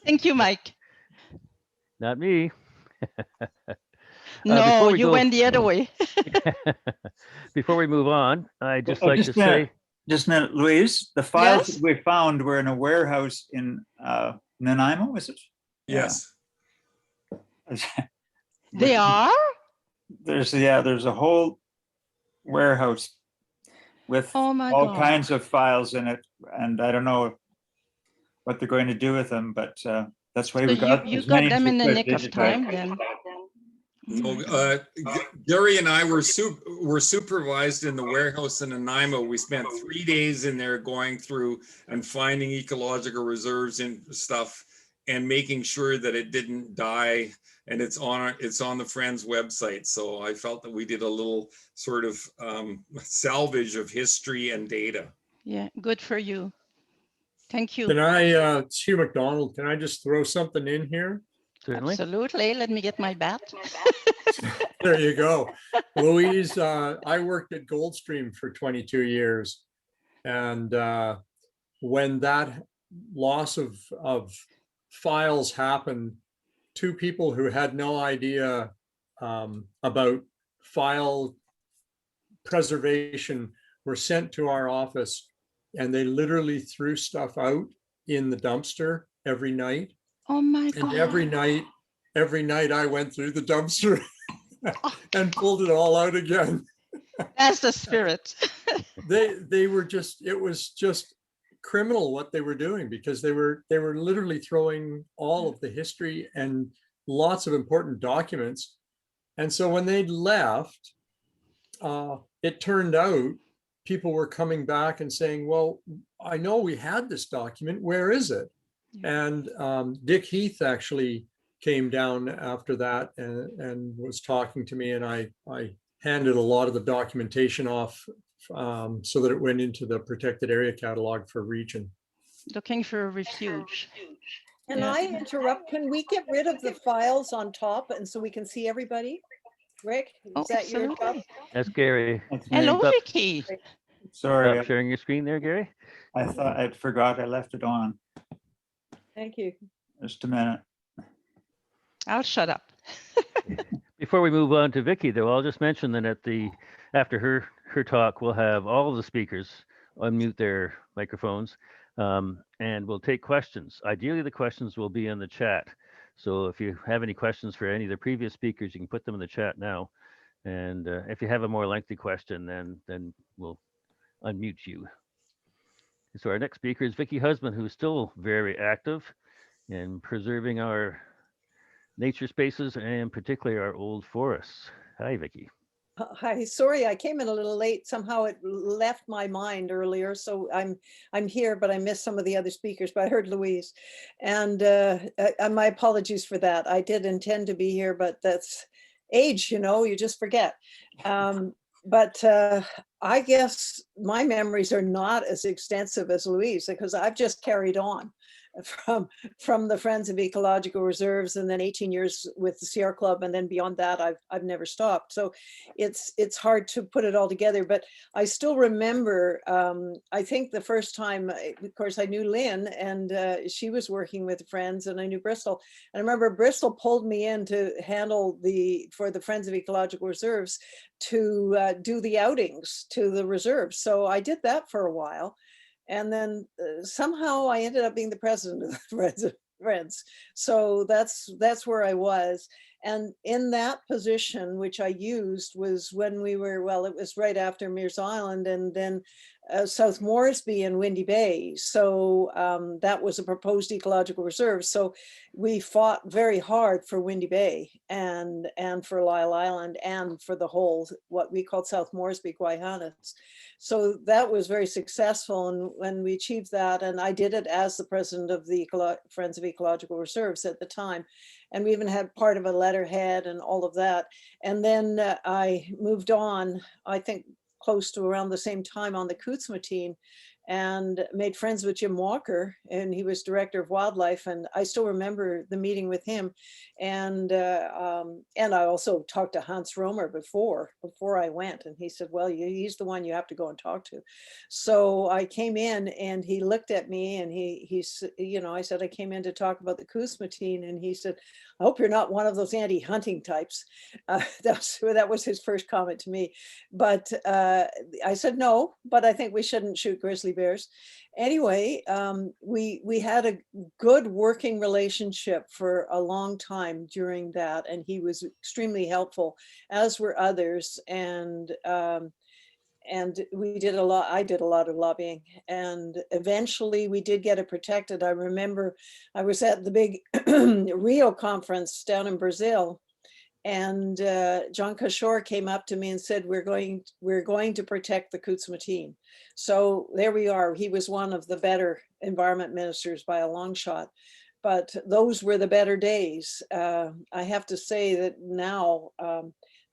Thank you, Mike. Not me. No, before we you go- went the other way. Before we move on, I'd just Oh, like just to a minute. say, Just a minute, Louise, the files Yes? that we found were in a warehouse in Nanaimo, is it? Yes. They are? There's a whole warehouse with Oh my all God. kinds of files in it, and I don't know what they're going to do with them, but that's why So we got you as got many as them we in the could nick of digitized. time then. No, Gary and I were supervised in the warehouse in Nanaimo. We spent 3 days in there going through and finding ecological reserves and stuff and making sure that it didn't die. And it's on the Friends website. So I felt that we did a little sort of salvage of history and data. Yeah, good for you. Thank you. Can I, it's Hugh McDonald, can I just throw something in here? certainly. Absolutely. Let me get my bat. There you go. Louise, I worked at Goldstream for 22 years. And when that loss of files happened, two people who had no idea about file preservation were sent to our office, and they literally threw stuff out in the dumpster every night. Oh my And God. every night I went through the dumpster and pulled it all out again. That's the spirit. They were just, it was just criminal what they were doing, because they were literally throwing all of the history and lots of important documents. And so when they left, it turned out people were coming back and saying, well, I know we had this document, where is it? And Dick Heath actually came down after that and was talking to me, and I handed a lot of the documentation off so that it went into the protected area catalog for region. Looking for a refuge. Can Yeah. I interrupt? Can we get rid of the files on top and so we can see everybody? Rick, Oh, is that your job? absolutely. That's Gary. That's me. Hello, Stop. Vicky. Sorry, Stop sharing your screen there, Gary. I thought I forgot I left it on. Thank you. Just a minute. I'll shut up. Before we move on to Vicky, though, I'll just mention that after her talk, we'll have all of the speakers unmute their microphones, and we'll take questions. Ideally, the questions will be in the chat. So if you have any questions for any of the previous speakers, you can put them in the chat now. And if you have a more lengthy question, then we'll unmute you. So our next speaker is Vicky Husband, who's still very active in preserving our nature spaces and particularly our old forests. Hi, Vicky. Hi, sorry, I came in a little late. Somehow it left my mind earlier, so I'm here, but I missed some of the other speakers, but I heard Louise. And my apologies for that. I did intend to be here, but that's age, you just forget. But I guess my memories are not as extensive as Louise, because I've just carried on from the Friends of Ecological Reserves, and then 18 years with the Sierra Club, and then beyond that I've never stopped. So it's hard to put it all together, but I still remember, I think the first time, of course I knew Lynn, and she was working with Friends, and I knew Bristol, and I remember Bristol pulled me in to handle for the Friends of Ecological Reserves to do the outings to the reserves. So I did that for a while. And then somehow I ended up being the president of the Friends. So that's where I was. And in that position, which I used, was when we were, well, it was right after Mears Island, and then South Moresby and Windy Bay. So that was a proposed ecological reserve. So we fought very hard for Windy Bay and for Lyle Island and for the whole, what we called South Moresby, Guayhanas. So that was very successful, and when we achieved that, and I did it as the president of the Friends of Ecological Reserves at the time, and we even had part of a letterhead and all of that. And then I moved on, I think close to around the same time, on the Kootzma team, and made friends with Jim Walker, and he was director of wildlife. And I still remember the meeting with him. And I also talked to Hans Romer before I went, and he said, well, he's the one you have to go and talk to. So I came in, and he looked at me, and he's, I said, I came in to talk about the Kootzma team, and he said, I hope you're not one of those anti-hunting types. That was his first comment to me. But I said, no, but I think we shouldn't shoot grizzly bears. Anyway, we had a good working relationship for a long time during that, and he was extremely helpful, as were others. And we did a lot. I did a lot of lobbying, and eventually we did get it protected. I remember I was at the big Rio conference down in Brazil, and John Kishore came up to me and said, we're going to protect the Kootzma. So there we are. He was one of the better environment ministers by a long shot, but those were the better days. I have to say that now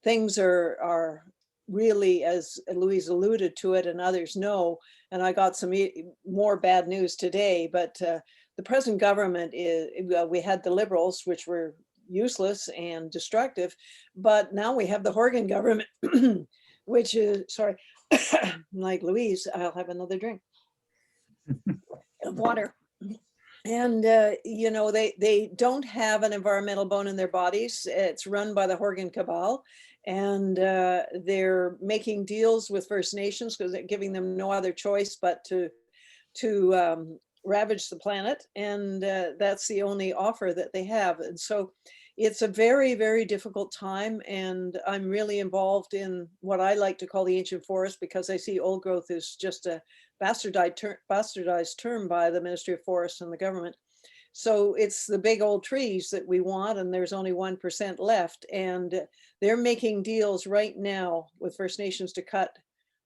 things are really, as Louise alluded to it and others know, and I got some more bad news today, but the present government we had the Liberals, which were useless and destructive, but now we have the Horgan government, which is, sorry, like Louise, I'll have another drink of water. And they don't have an environmental bone in their bodies. It's run by the Horgan cabal, and they're making deals with First Nations because they're giving them no other choice but to ravage the planet, and that's the only offer that they have. And so it's a very, very difficult time, and I'm really involved in what I like to call the ancient forest, because I see old growth is just a bastardized term by the Ministry of Forests and the government. So it's the big old trees that we want, and there's only 1% left, and they're making deals right now with First Nations to cut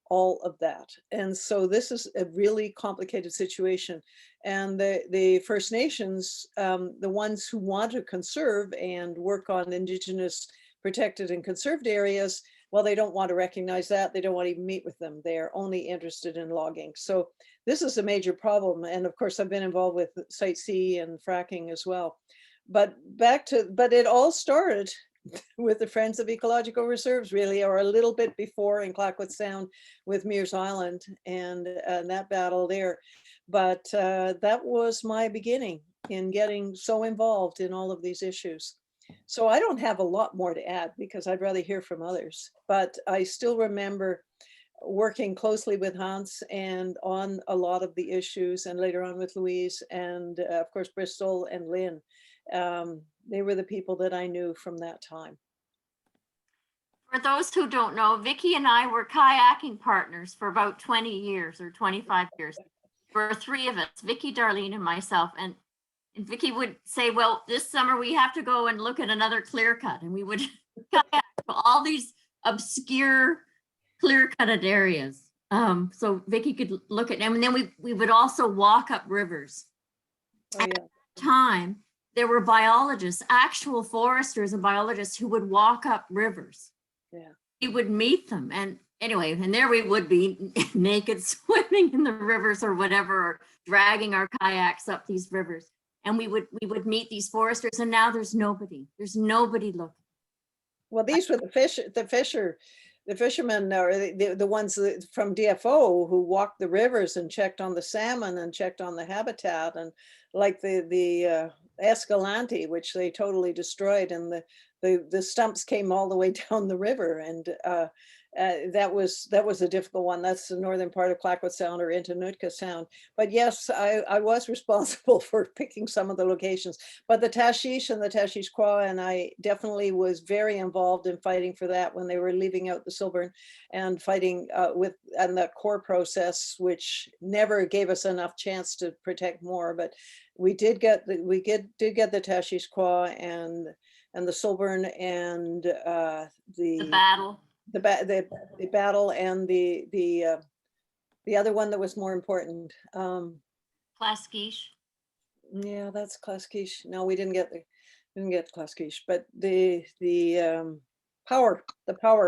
all of that. And so this is a really complicated situation. And the First Nations, the ones who want to conserve and work on Indigenous protected and conserved areas, well, they don't want to recognize that. They don't want to even meet with them. They are only interested in logging. So this is a major problem. And of course, I've been involved with Site C and fracking as well. But it all started with the Friends of Ecological Reserves, really, or a little bit before in Clayoquot Sound with Mears Island and that battle there. But that was my beginning in getting so involved in all of these issues. So I don't have a lot more to add, because I'd rather hear from others. But I still remember working closely with Hans and on a lot of the issues, and later on with Louise, and of course Bristol and Lynn. They were the people that I knew from that time. For those who don't know, Vicki and I were kayaking partners for about 20 years or 25 years. There were three of us, Vicki, Darlene, and myself. And Vicki would say, well, this summer we have to go and look at another clear cut. And we would kayak to all these obscure, clear-cutted areas. So Vicky could look at them, and then we would also walk up rivers. Oh, yeah. Time, there were biologists, actual foresters and biologists who would walk up rivers. Yeah. We would meet them, and anyway, and there we would be naked swimming in the rivers or whatever, or dragging our kayaks up these rivers. And we would meet these foresters, and now there's nobody looking. Well, these were the fishermen, or the ones from DFO who walked the rivers and checked on the salmon and checked on the habitat, and like the Escalante, which they totally destroyed, and the stumps came all the way down the river, and that was a difficult one. That's the northern part of Clayoquot Sound or into Nootka Sound. But yes, I was responsible for picking some of the locations. But the Tashish and the Tashish Kwa, and I definitely was very involved in fighting for that when they were leaving out the Silburn, and fighting and that core process, which never gave us enough chance to protect more. But we did get the Tashish Kwa and the Silburn and the battle. The battle and the other one that was more important. Klasquish. Yeah, that's Klasquish. No, we didn't get Klasquish, but the power.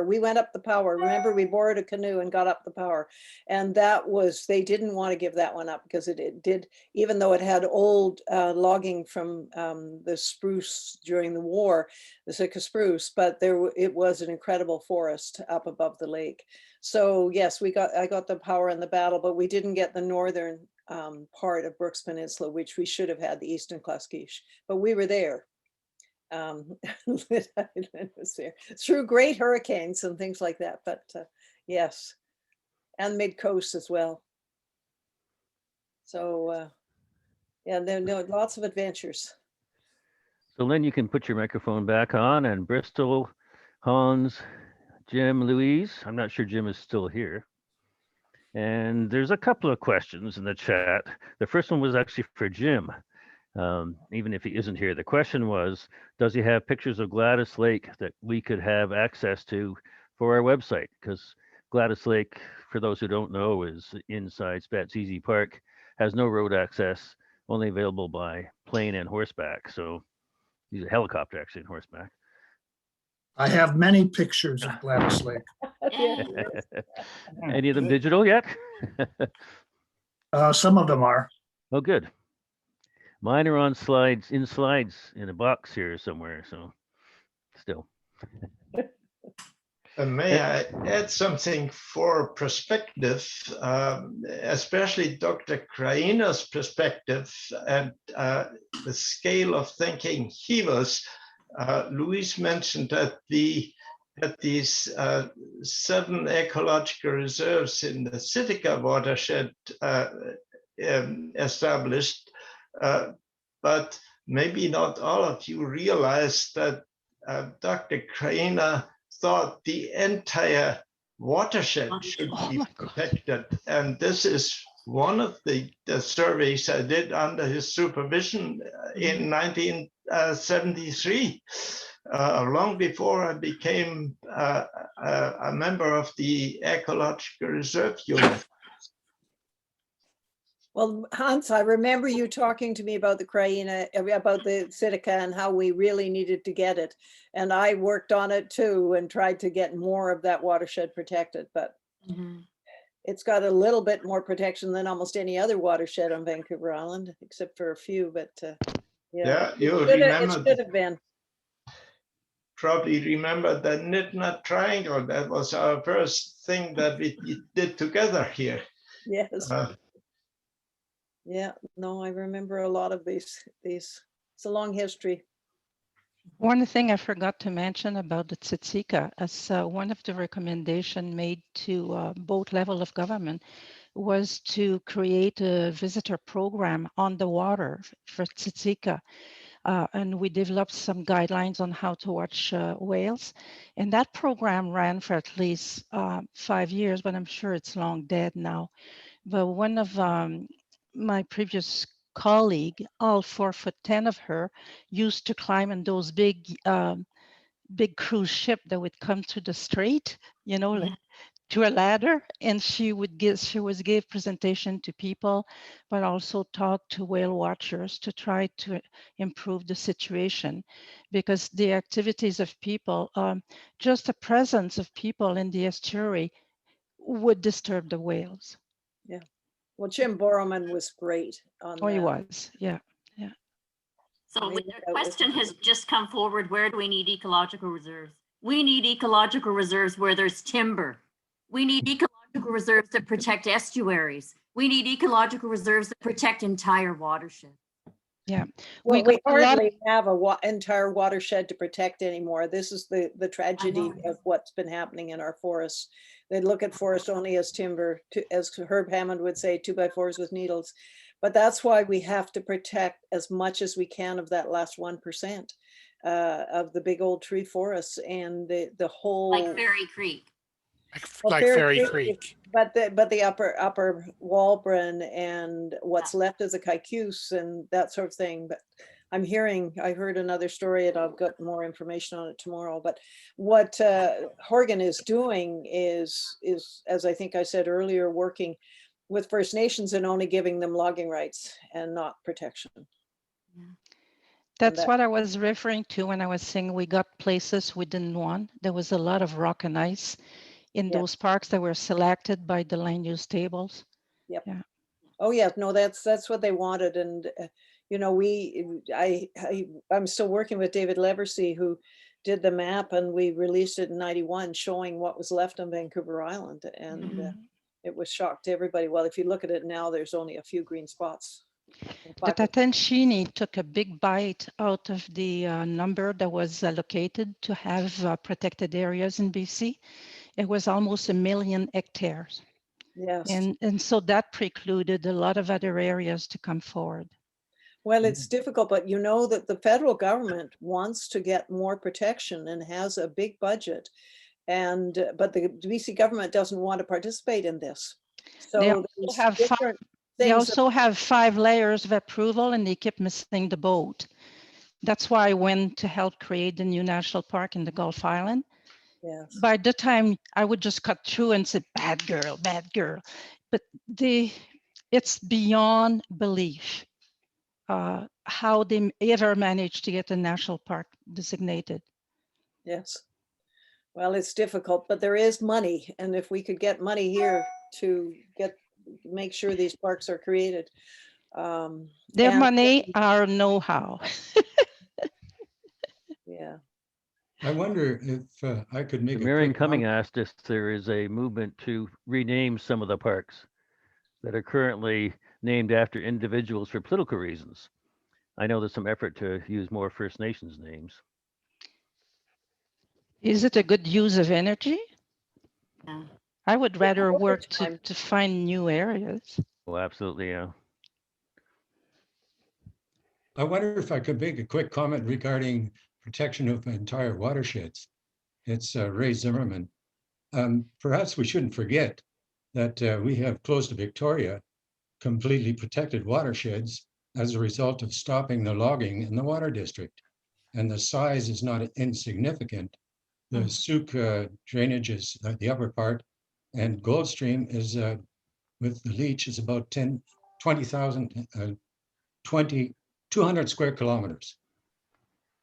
We went up the power. Remember, we borrowed a canoe and got up the power, and that was, they didn't want to give that one up because it did, even though it had old logging from the spruce during the war, the Sitka spruce, but it was an incredible forest up above the lake. So yes, I got the power and the battle, but we didn't get the northern part of Brooks Peninsula, which we should have had, the eastern Klasquish, but we were there. Through great hurricanes and things like that, but yes, and mid coast as well. So yeah, there are lots of adventures. So Lynn, you can put your microphone back on, and Bristol, Hans, Jim, Louise. I'm not sure Jim is still here. And there's a couple of questions in the chat. The first one was actually for Jim. Even if he isn't here, the question was, does he have pictures of Gladys Lake that we could have access to for our website? Because Gladys Lake, for those who don't know, is inside Spats Easy Park, has no road access, only available by plane and horseback. So he's a helicopter actually and horseback. I have many pictures of Gladys Lake. Yeah. Any of them digital yet? Some of them are. Oh, good. Mine are on slides in a box here somewhere. So still. May I add something for perspective, especially Dr. Kraina's perspective and the scale of thinking he was. Luis mentioned that these 7 ecological reserves in the Sitka watershed established, but maybe not all of you realize that Dr. Kraina thought the entire watershed should be protected. And this is one of the surveys I did under his supervision in 1973, long before I became a member of the Ecological Reserve Unit. Well, Hans, I remember you talking to me about the Kraina, about the Sitka, and how we really needed to get it. And I worked on it too and tried to get more of that watershed protected, but it's got a little bit more protection than almost any other watershed on Vancouver Island, except for a few, but Yeah, you it should have been. Probably remember the Nitna Triangle. That was our first thing that we did together here. Yes. Yeah, no, I remember a lot of these. It's a long history. One thing I forgot to mention about the Tsitsica, as one of the recommendations made to both level of government was to create a visitor program on the water for Tsitsica. And we developed some guidelines on how to watch whales. And that program ran for at least 5 years, but I'm sure it's long dead now. But one of my previous colleague, all 4'10" of her, used to climb in those big big cruise ship that would come to the strait, you know, like to a ladder, and she would give presentation to people, but also talk to whale watchers to try to improve the situation, because the activities of people, just the presence of people in the estuary would disturb the whales. Yeah. Well, Jim Borman was great on Oh, he that. was, yeah. So Maybe the that was- question has just come forward, where do we need ecological reserves? We need ecological reserves where there's timber. We need ecological reserves that protect estuaries. We need ecological reserves that protect entire watersheds. Yeah, Well, we got a lot of- hardly have a entire watershed to protect anymore. This is the tragedy of what's been happening in our forests. They look at forest only as timber, as Herb Hammond would say, 2x4s with needles. But that's why we have to protect as much as we can of that last 1% of the big old tree forests and the whole. Like Fairy Creek. Like Fairy Creek. But the upper Walbron and what's left of the Kaikous and that sort of thing. But I heard another story and I've got more information on it tomorrow. But what Horgan is doing is, as I think I said earlier, working with First Nations and only giving them logging rights and not protection. That's what I was referring to when I was saying we got places we didn't want. There was a lot of rock and ice in those parks that were selected by the land use tables. Yep. Yeah. Oh yeah, no, that's what they wanted. And you know, I'm still working with David Leversey, who did the map, and we released it in 91 showing what was left on Vancouver Island. And it was shock to everybody. Well, if you look at it now, there's only a few green spots. The Tatanchini took a big bite out of the number that was allocated to have protected areas in BC. It was almost 1 million hectares. Yes. And so that precluded a lot of other areas to come forward. Well, it's difficult, but you know that the federal government wants to get more protection and has a big budget. And but the BC government doesn't want to participate in this. So they also have 5 layers of approval, and they keep missing the boat. That's why I went to help create the new national park in the Gulf Island. Yes. By the time I would just cut through and say, bad girl, but it's beyond belief how they ever managed to get a national park designated. Yes. Well, it's difficult, but there is money. And if we could get money here to make sure these parks are created. Their money, our know-how. Yeah. I wonder if I could make Marion Cumming asked if there is a movement to rename some of the parks that are currently named after individuals for political reasons. I know there's some effort to use more First Nations names. Is it a good use of energy? Yeah. I would rather work to find new areas. Oh, absolutely, yeah. I wonder if I could make a quick comment regarding protection of entire watersheds. It's Ray Zimmerman. Perhaps we shouldn't forget that we have close to Victoria completely protected watersheds as a result of stopping the logging in the water district. And the size is not insignificant. The Souk drainage is the upper part, and Goldstream is with the leach is about 200 square kilometers.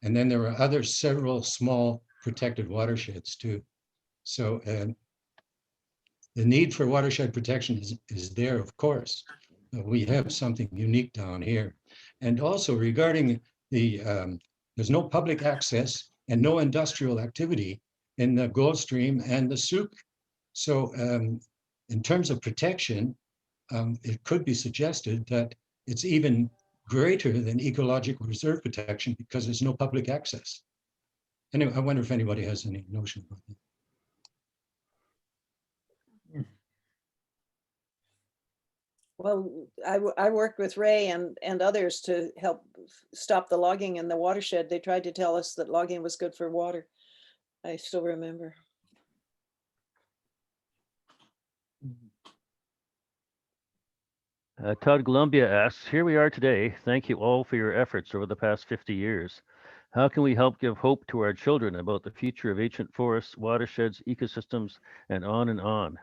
And then there are several small protected watersheds too. So the need for watershed protection is there, of course. We have something unique down here. And also regarding there's no public access and no industrial activity in the Goldstream and the Souk. So in terms of protection, it could be suggested that it's even greater than ecological reserve protection because there's no public access. Anyway, I wonder if anybody has any notion about that. Well, I worked with Ray and others to help stop the logging in the watershed. They tried to tell us that logging was good for water. I still remember. Todd Columbia asks, here we are today. Thank you all for your efforts over the past 50 years. How can we help give hope to our children about the future of ancient forests, watersheds, ecosystems, and on and on?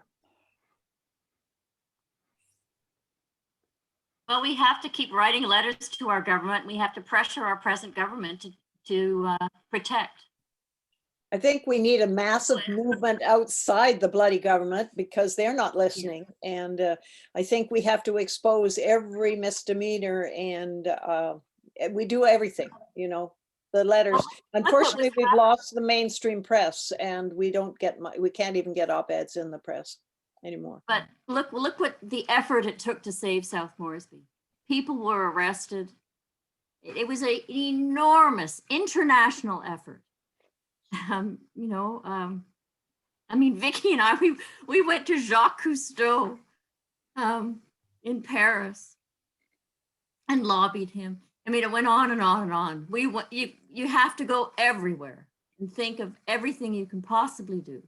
Well, we have to keep writing letters to our government. We have to pressure our present government to protect. I think we need a massive movement outside the bloody government because they're not listening. And I think we have to expose every misdemeanor and we do everything, you know, the letters. Unfortunately, we've lost the mainstream press and we can't even get op-eds in the press anymore. But look what the effort it took to save South Moresby. People were arrested. It was an enormous international effort. I mean, Vicky and I, we went to Jacques Cousteau in Paris and lobbied him. I mean, it went on and on and on. You have to go everywhere and think of everything you can possibly do.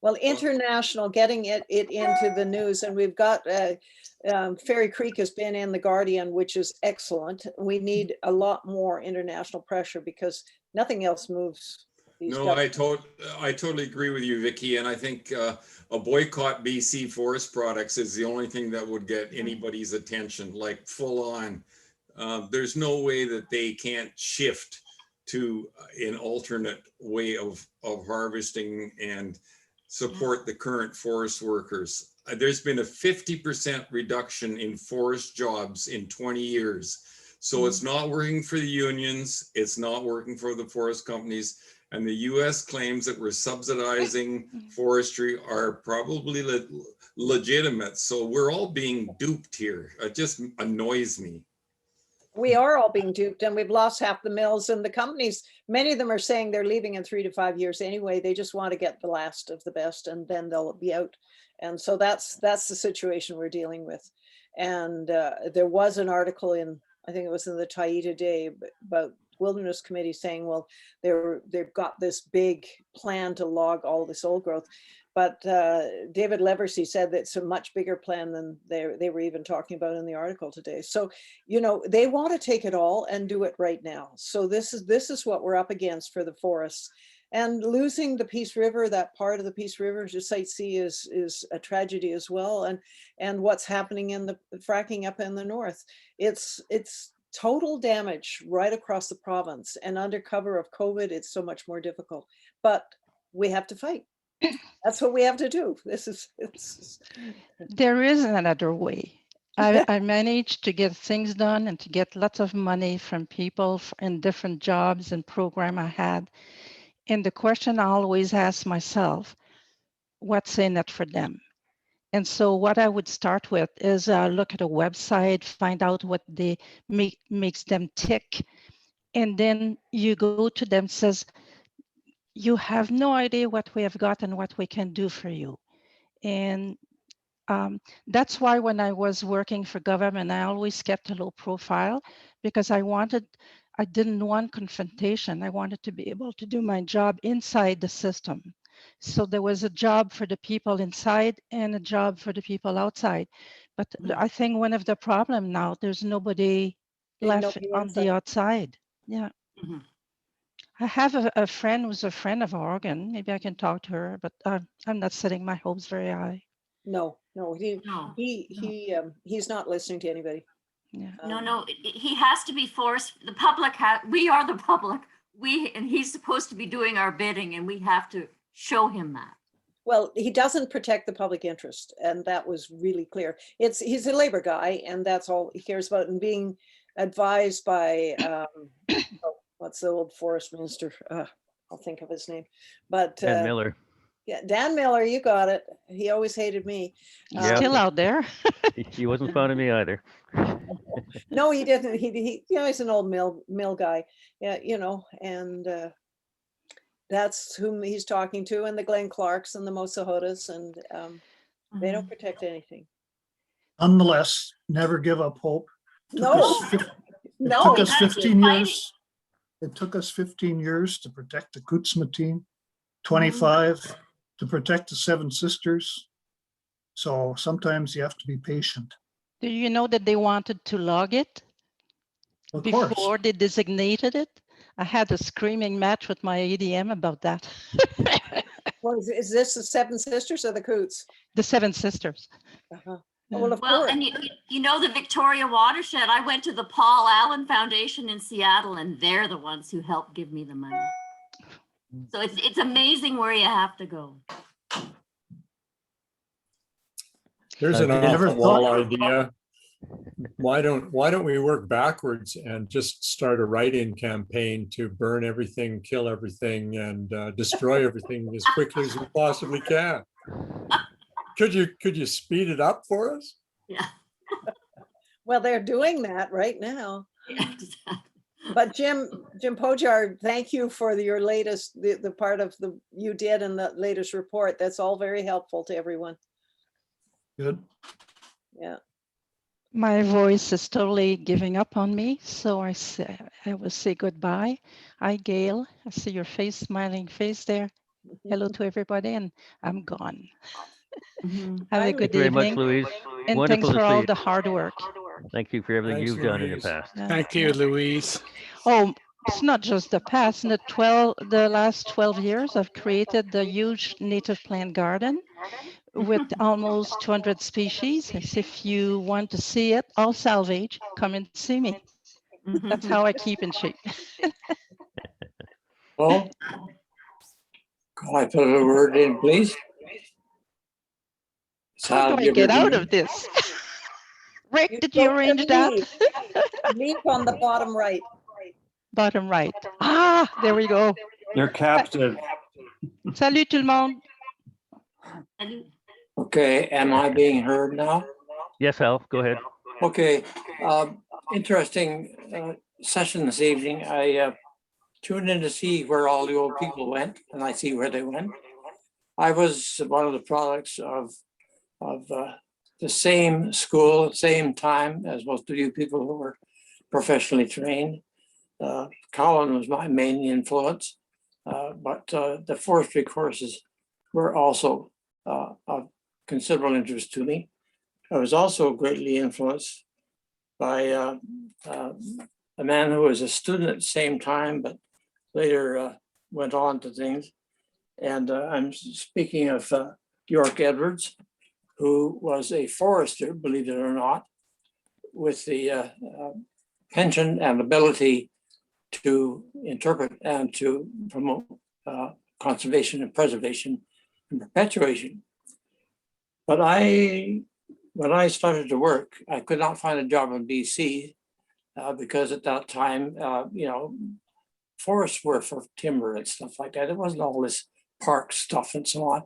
Well, international, getting it into the news, and we've got Fairy Creek has been in the Guardian, which is excellent. We need a lot more international pressure because nothing else moves. No, I totally agree with you, Vicky. And I think a boycott BC forest products is the only thing that would get anybody's attention, like full on. There's no way that they can't shift to an alternate way of harvesting and support the current forest workers. There's been a 50% reduction in forest jobs in 20 years. So it's not working for the unions. It's not working for the forest companies. And the US claims that we're subsidizing forestry are probably legitimate. So we're all being duped here. It just annoys me. We are all being duped and we've lost half the mills and the companies. Many of them are saying they're leaving in 3 to 5 years anyway. They just want to get the last of the best and then they'll be out. And so that's the situation we're dealing with. And there was an article in, I think it was in the Taita Today about Wilderness Committee saying, well, they've got this big plan to log all this old growth. But David Leversey said that it's a much bigger plan than they were even talking about in the article today. So, you know, they want to take it all and do it right now. So this is what we're up against for the forests. And losing the Peace River, that part of the Peace River to Site C is a tragedy as well. And what's happening in the fracking up in the north, it's total damage right across the province. And under cover of COVID, it's so much more difficult. But we have to fight. That's what we have to do. There is another way. I managed to get things done and to get lots of money from people in different jobs and program I had. And the question I always ask myself, what's in it for them? And so what I would start with is look at a website, find out what they makes them tick. And then you go to them, says, you have no idea what we have got and what we can do for you. And that's why when I was working for government, I always kept a low profile because I didn't want confrontation. I wanted to be able to do my job inside the system. So there was a job for the people inside and a job for the people outside. But I think one of the problem now, there's nobody left on the outside. Yeah. Mm-hmm. I have a friend who's a friend of Oregon. Maybe I can talk to her, but I'm not setting my hopes very high. No, he's not listening to anybody. Yeah. No, he has to be forced. The public we are the public. And he's supposed to be doing our bidding, and we have to show him that. Well, he doesn't protect the public interest, and that was really clear. He's a labor guy, and that's all he cares about. And being advised by what's the old forest minister? I'll think of his name. But Dan Miller. Yeah, Dan Miller, you got it. He always hated me. He's still out there. He wasn't fond of me either. No, he didn't. He he's an old mill guy. Yeah, and that's whom he's talking to, and the Glenn Clarks and the Mosahodas, and they don't protect anything. Nonetheless, never give up hope. It took us 15 years. It took us 15 years to protect the Kootsmatine, 25 to protect the Seven Sisters. So sometimes you have to be patient. Do you know that they wanted to log it before they designated it? I had a screaming match with my ADM about that. Well, is this the Seven Sisters or the Coots? The Seven Sisters. Uh-huh. Oh, well, of Well, course. and you know, the Victoria Watershed, I went to the Paul Allen Foundation in Seattle, and they're the ones who helped give me the money. So it's amazing where you have to go. Here's an never off-the-wall thought- idea. Why don't we work backwards and just start a write-in campaign to burn everything, kill everything, and destroy everything as quickly as we possibly can? Could you speed it up for us? Yeah. Well, they're doing that right now. But Jim Pojar, thank you for your latest, the part of you did in the latest report. That's all very helpful to everyone. Good. Yeah. My voice is totally giving up on me, so I will say goodbye. Hi, Gail. I see your face, smiling face there. Hello to everybody, and I'm gone. Have a good Thank you very much, evening, Louise. and Wonderful thanks to for see all you. the hard work. Thank you for everything Thanks, you've done in the Louise. past. Yeah, Thank you, yeah. Louise. Oh, it's not just the past. In the last 12 years, I've created the huge native plant garden with almost 200 species. As if you want to see it, all salvage, come and see me. That's how I keep in shape. Well, can I put a word in, please? How do I get out of this? Rick, did you arrange that? Leave on the bottom right. Bottom right. Ah, there we go. You're captive. Salut tout le monde. Okay, am I being heard now? Yes, Hal, go ahead. Okay, interesting session this evening. I tuned in to see where all the old people went, and I see where they went. I was one of the products of the same school, same time as most of you people who were professionally trained. Colin was my main influence, but the forestry courses were also of considerable interest to me. I was also greatly influenced by a man who was a student at the same time, but later went on to things. And I'm speaking of York Edwards, who was a forester, believe it or not, with the penchant and ability to interpret and to promote conservation and preservation and perpetuation. But when I started to work, I could not find a job in BC because at that time, forests were for timber and stuff like that. It wasn't all this park stuff and so on.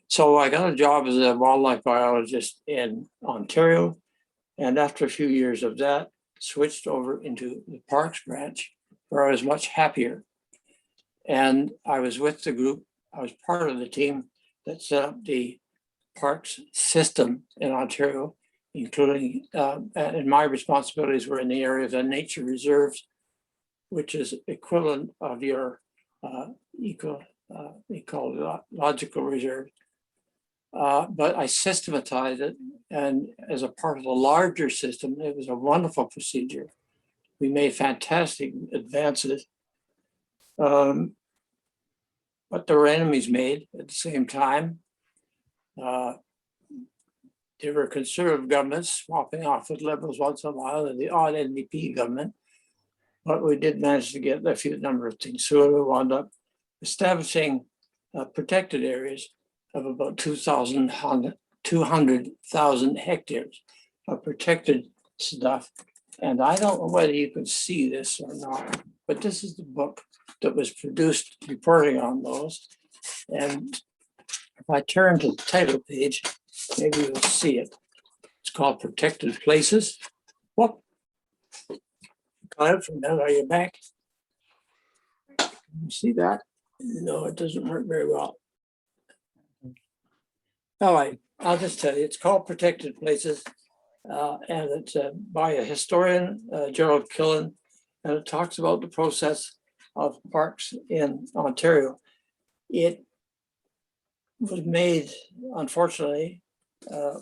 So I got a job as a wildlife biologist in Ontario. And after a few years of that, switched over into the parks branch, where I was much happier. And I was with the group, I was part of the team that set up the parks system in Ontario, including, and my responsibilities were in the area of the nature reserves, which is equivalent of your ecological reserve. But I systematized it, and as a part of the larger system, it was a wonderful procedure. We made fantastic advances, but there were enemies made at the same time. There were conservative governments swapping off with liberals once in a while, and the odd NDP government. But we did manage to get a few number of things. So we wound up establishing protected areas of about 200,000 hectares of protected stuff. And I don't know whether you can see this or not, but this is the book that was produced reporting on those. And if I turn to the title page, maybe you'll see it. It's called Protected Places. Whoop. Got it from that. Are you back? Can you see that? No, it doesn't work very well. All right, I'll just tell you, it's called Protected Places, and it's by a historian, Gerald Killen, and it talks about the process of parks in Ontario. It was made, unfortunately,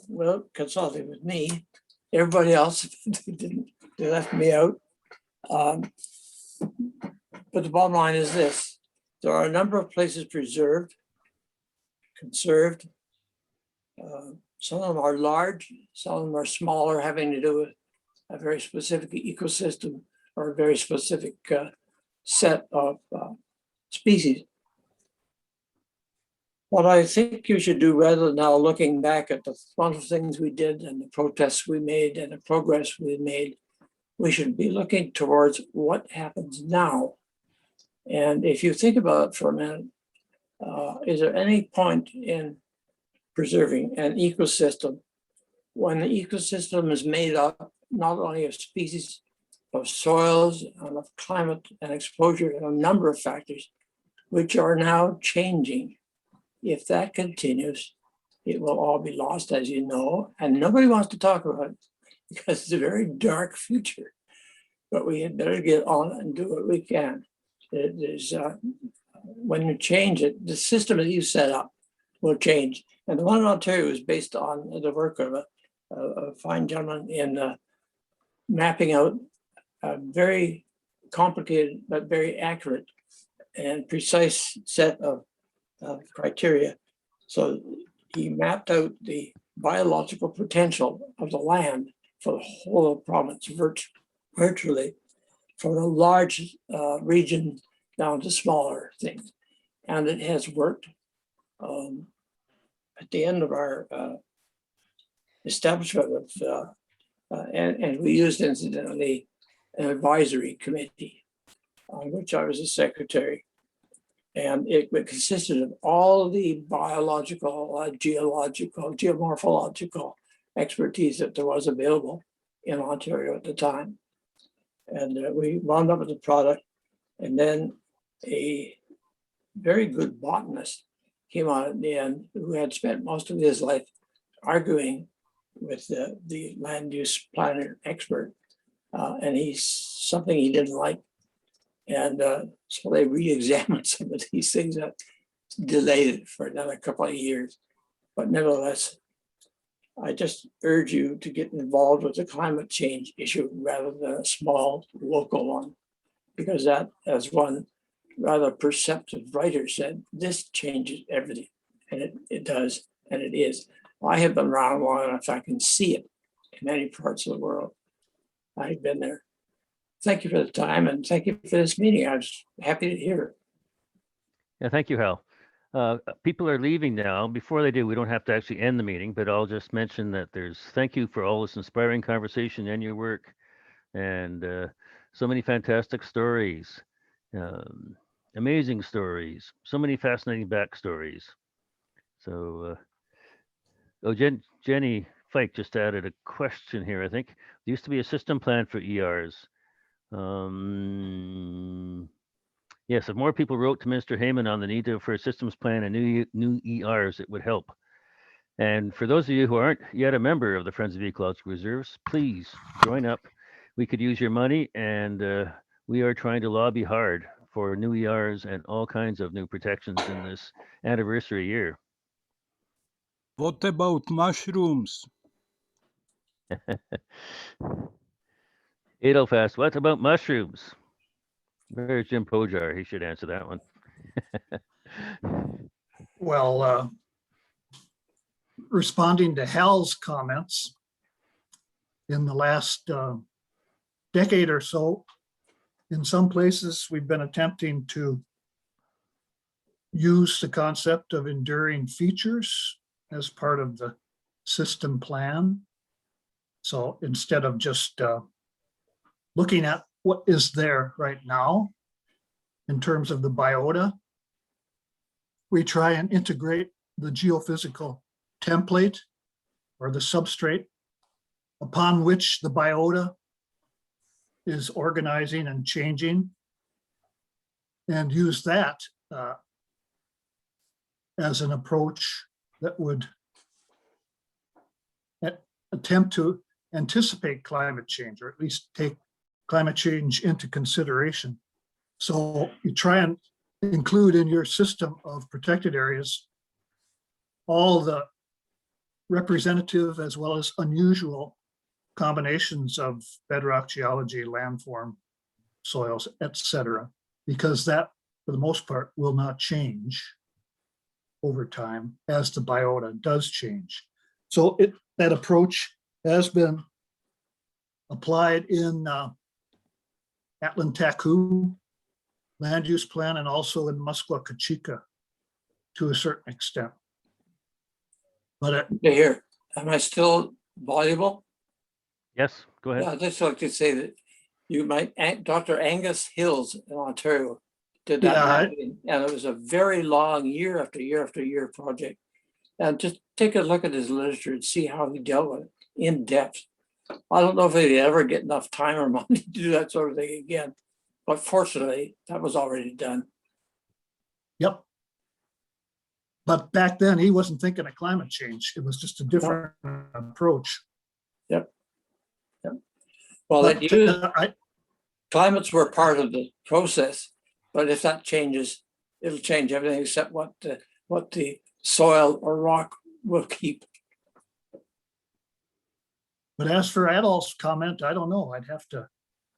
without consulting with me. Everybody else they left me out. But the bottom line is this: there are a number of places preserved, conserved. Some of them are large, some of them are smaller, having to do with a very specific ecosystem or a very specific set of species. What I think you should do, rather than now looking back at the wonderful things we did and the protests we made and the progress we made, we should be looking towards what happens now. And if you think about it for a minute, is there any point in preserving an ecosystem when the ecosystem is made up not only of species, of soils, and of climate and exposure, and a number of factors which are now changing? If that continues, it will all be lost, as you know, and nobody wants to talk about it because it's a very dark future. But we had better get on and do what we can. When you change it, the system that you set up will change. And the one in Ontario is based on the work of a fine gentleman in mapping out a very complicated but very accurate and precise set of criteria. So he mapped out the biological potential of the land for the whole of the province, virtually, from a large region down to smaller things. And it has worked. At the end of our establishment of, and we used incidentally an advisory committee on which I was a secretary. And it consisted of all the biological, geological, geomorphological expertise that there was available in Ontario at the time. And we wound up with a product. And then a very good botanist came on at the end who had spent most of his life arguing with the land use planner expert. And he's something he didn't like. And so they re-examined some of these things that delayed it for another couple of years. But nevertheless, I just urge you to get involved with the climate change issue rather than a small local one, because that, as one rather perceptive writer said, this changes everything. And it does, and it is. I have been around long enough, I can see it in many parts of the world. I've been there. Thank you for the time, and thank you for this meeting. I was happy to hear it. Yeah, thank you, Hal. People are leaving now. Before they do, we don't have to actually end the meeting, but I'll just mention that thank you for all this inspiring conversation and your work, and so many fantastic stories, amazing stories, so many fascinating backstories. So, Jenny Fike just added a question here, I think. There used to be a system plan for ERs. Yes, if more people wrote to Mr. Heyman on the need for a systems plan and new ERs, it would help. And for those of you who aren't yet a member of the Friends of Ecological Reserves, please join up. We could use your money, and we are trying to lobby hard for new ERs and all kinds of new protections in this anniversary year. What about mushrooms? Edelfast, what about mushrooms? Where's Jim Pojar? He should answer that one. Well, responding to Hal's comments, in the last decade or so, in some places, we've been attempting to use the concept of enduring features as part of the system plan. So instead of just looking at what is there right now in terms of the biota, we try and integrate the geophysical template or the substrate upon which the biota is organizing and changing, and use that as an approach that would attempt to anticipate climate change, or at least take climate change into consideration. So you try and include in your system of protected areas all the representative as well as unusual combinations of bedrock geology, landform, soils, etc. because that, for the most part, will not change over time as the biota does change. So that approach has been applied in Atlantaku land use plan and also in Muskwa-Kachika to a certain extent. But Here, am I still voluble? Yes, go ahead. Yeah, I'd just like to say that you might, Dr. Angus Hills in Ontario did that, Yeah, mapping, and it was a very long year after year after year project. And just take a look at his literature and see how he dealt with it in depth. I don't know if he'd ever get enough time or money to do that sort of thing again, but fortunately, that was already done. Yep. But back then, he wasn't thinking of climate change. It was just a different approach. Yep. Yep. Well, But, climates were part of the process, but if that changes, it'll change everything except what the soil or rock will keep. But as for Adolph's comment, I don't know. I'd have to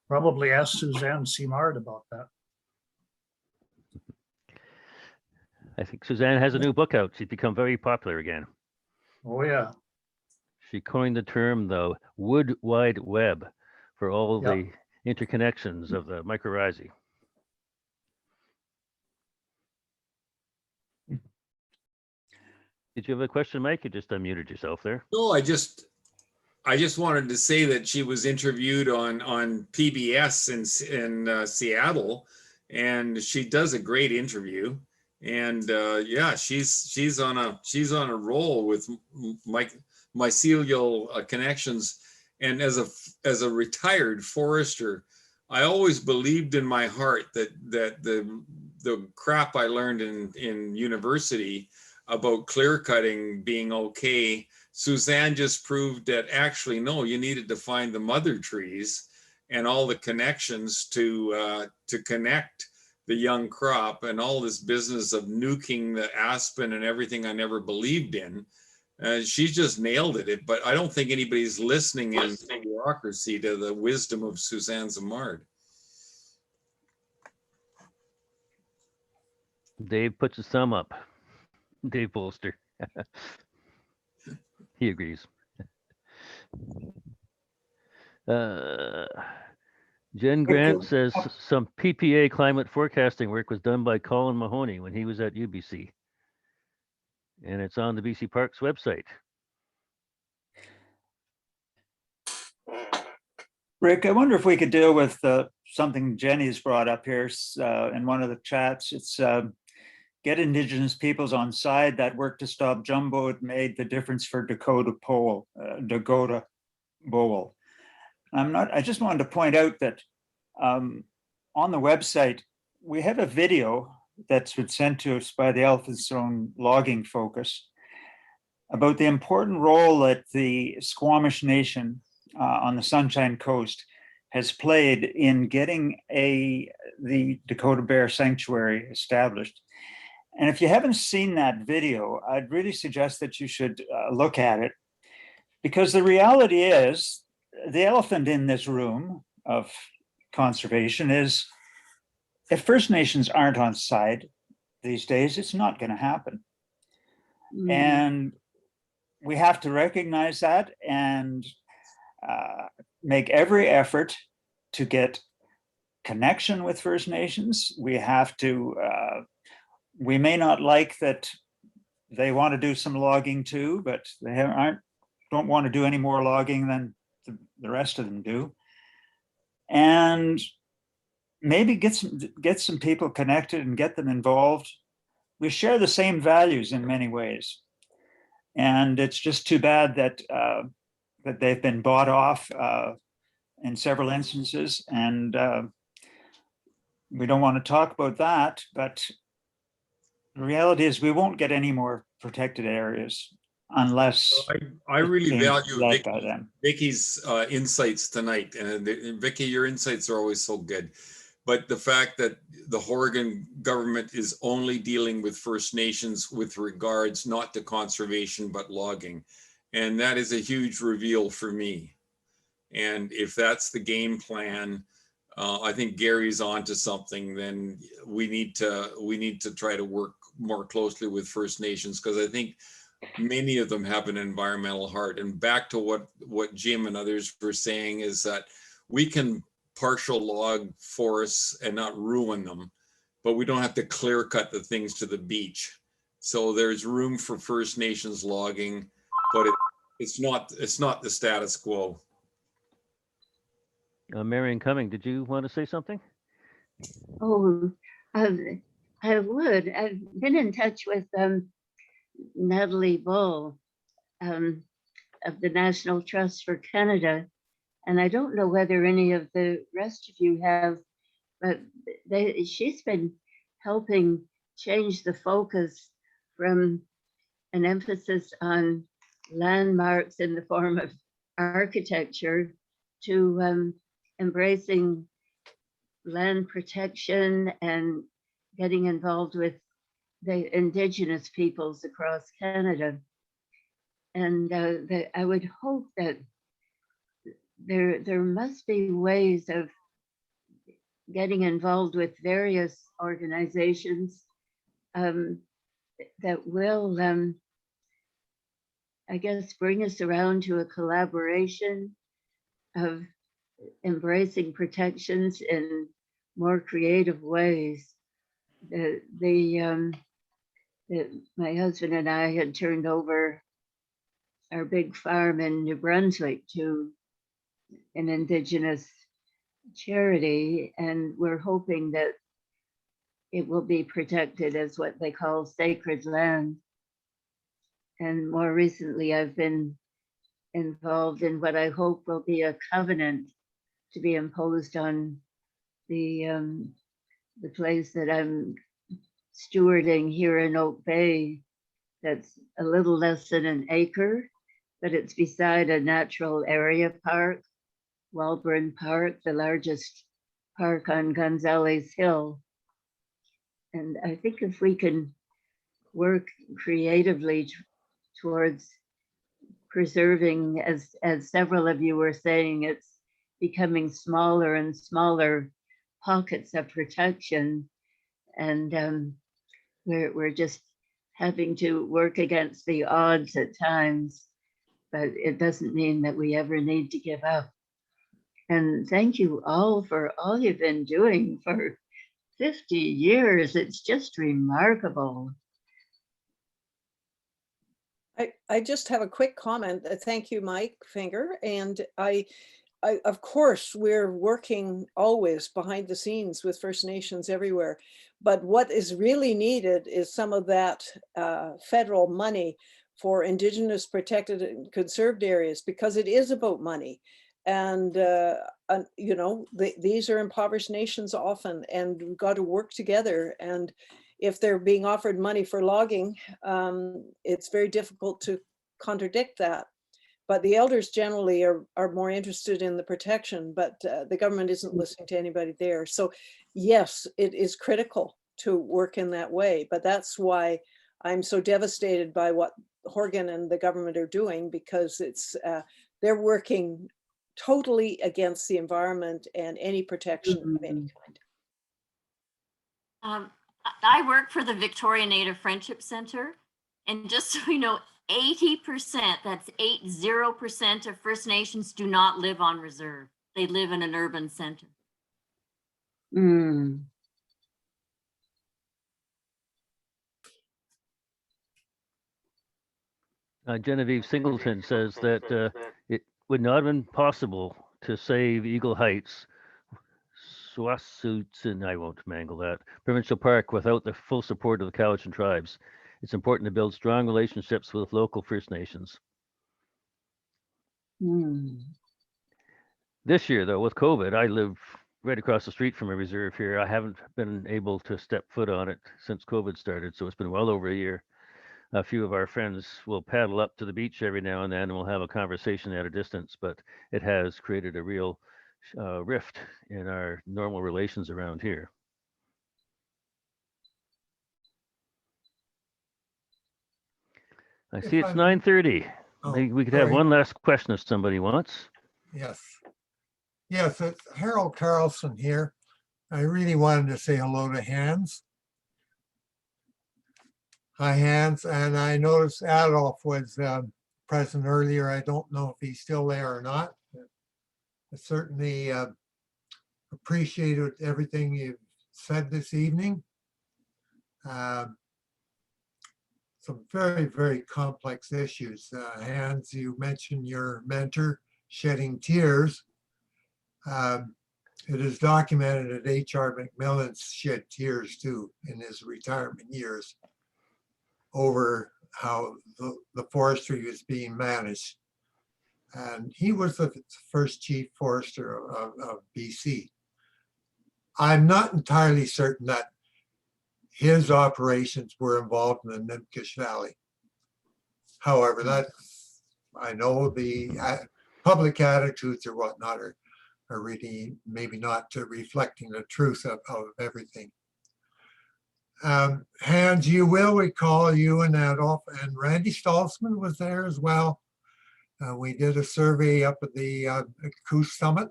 probably ask Suzanne Simard about that. I think Suzanne has a new book out. She's become very popular again. Oh, yeah. She coined the term the Wood Wide Web for all the interconnections of the mycorrhizae. Did you have a question, Mike? You just unmuted yourself there. No, I just wanted to say that she was interviewed on PBS in Seattle, and she does a great interview. And yeah, she's on a roll with mycelial connections. And as a retired forester, I always believed in my heart that the crap I learned in university about clear cutting being okay, Suzanne just proved that actually, no, you needed to find the mother trees and all the connections to connect the young crop, and all this business of nuking the aspen and everything I never believed in. She's just nailed it. But I don't think anybody's listening in bureaucracy to the wisdom of Suzanne Simard. Dave puts his thumb up. Dave Bolster. He agrees. Jen Grant says some PPA climate forecasting work was done by Colin Mahoney when he was at UBC. And it's on the BC Parks website. Rick, I wonder if we could deal with something Jenny's brought up here in one of the chats. It's get Indigenous peoples on side. That work to stop jumbo. It made the difference for Dakota Bowl. I just wanted to point out that on the website, we have a video that's been sent to us by the Elephant Stone Logging Focus about the important role that the Squamish Nation on the Sunshine Coast has played in getting the Dakota Bear Sanctuary established. And if you haven't seen that video, I'd really suggest that you should look at it, because the reality is the elephant in this room of conservation is, if First Nations aren't on side these days, it's not going to happen. And we have to recognize that and make every effort to get connection with First Nations. We have to, we may not like that they want to do some logging too, but they don't want to do any more logging than the rest of them do. And maybe get some people connected and get them involved. We share the same values in many ways. And it's just too bad that that they've been bought off in several instances. And we don't want to talk about that, but the reality is we won't get any more protected areas unless I really value them. Vicky's insights tonight. And Vicky, your insights are always so good. But the fact that the Oregon government is only dealing with First Nations with regards not to conservation, but logging. And that is a huge reveal for me. And if that's the game plan, I think Gary's onto something. Then we need to try to work more closely with First Nations, because I think many of them have an environmental heart. And back to what Jim and others were saying is that we can partial log forests and not ruin them, but we don't have to clear cut the things to the beach. So there's room for First Nations logging, but it's not the status quo. Marion Cumming, did you want to say something? Oh, I would. I've been in touch with Natalie Bull of the National Trust for Canada, and I don't know whether any of the rest of you have, but she's been helping change the focus from an emphasis on landmarks in the form of architecture to embracing land protection and getting involved with the Indigenous peoples across Canada. And I would hope that there must be ways of getting involved with various organizations that will, I guess, bring us around to a collaboration of embracing protections in more creative ways. My husband and I had turned over our big farm in New Brunswick to an Indigenous charity, and we're hoping that it will be protected as what they call sacred land. And more recently, I've been involved in what I hope will be a covenant to be imposed on the place that I'm stewarding here in Oak Bay. That's a little less than an acre, but it's beside a natural area park, Walburn Park, the largest park on Gonzales Hill. And I think if we can work creatively towards preserving, as several of you were saying, it's becoming smaller and smaller pockets of protection. And we're just having to work against the odds at times, but it doesn't mean that we ever need to give up. And thank you all for all you've been doing for 50 years. It's just remarkable. I just have a quick comment. Thank you, Mike Finger. And I of course, we're working always behind the scenes with First Nations everywhere. But what is really needed is some of that federal money for Indigenous protected and conserved areas, because it is about money. And, you know, these are impoverished nations often, and we've got to work together. And if they're being offered money for logging, it's very difficult to contradict that. But the elders generally are more interested in the protection, but the government isn't listening to anybody there. So yes, it is critical to work in that way. But that's why I'm so devastated by what Horgan and the government are doing, because it's they're working totally against the environment and any protection of any kind. I work for the Victoria Native Friendship Center, and just so you know, 80%, that's 80% of First Nations do not live on reserve. They live in an urban center. Mm. Genevieve Singleton says that it would not have been possible to save Eagle Heights, Swasuts, I won't mangle that, Provincial Park without the full support of the Cowichan tribes. It's important to build strong relationships with local First Nations. Mm. This year, though, with COVID, I live right across the street from a reserve here. I haven't been able to step foot on it since COVID started, so it's been well over a year. A few of our friends will paddle up to the beach every now and then, and we'll have a conversation at a distance, but it has created a real rift in our normal relations around here. I see it's 9:30. Oh, Maybe we could have sorry. one last question if somebody wants. Yes. Yes, it's Harold Carlson here. I really wanted to say hello to Hans. Hi, Hans. And I noticed Adolf was present earlier. I don't know if he's still there or not. I certainly appreciated everything you've said this evening. Some very, very complex issues. Hans, you mentioned your mentor shedding tears. It is documented that H.R. McMillan shed tears too in his retirement years over how the forestry was being managed. And he was the first chief forester of BC. I'm not entirely certain that his operations were involved in the Nimkish Valley. However, that I know the public attitudes or whatnot are really maybe not reflecting the truth of everything. Hans, you will recall you and Adolf and Randy Stoltzman was there as well. We did a survey up at the Coos Summit,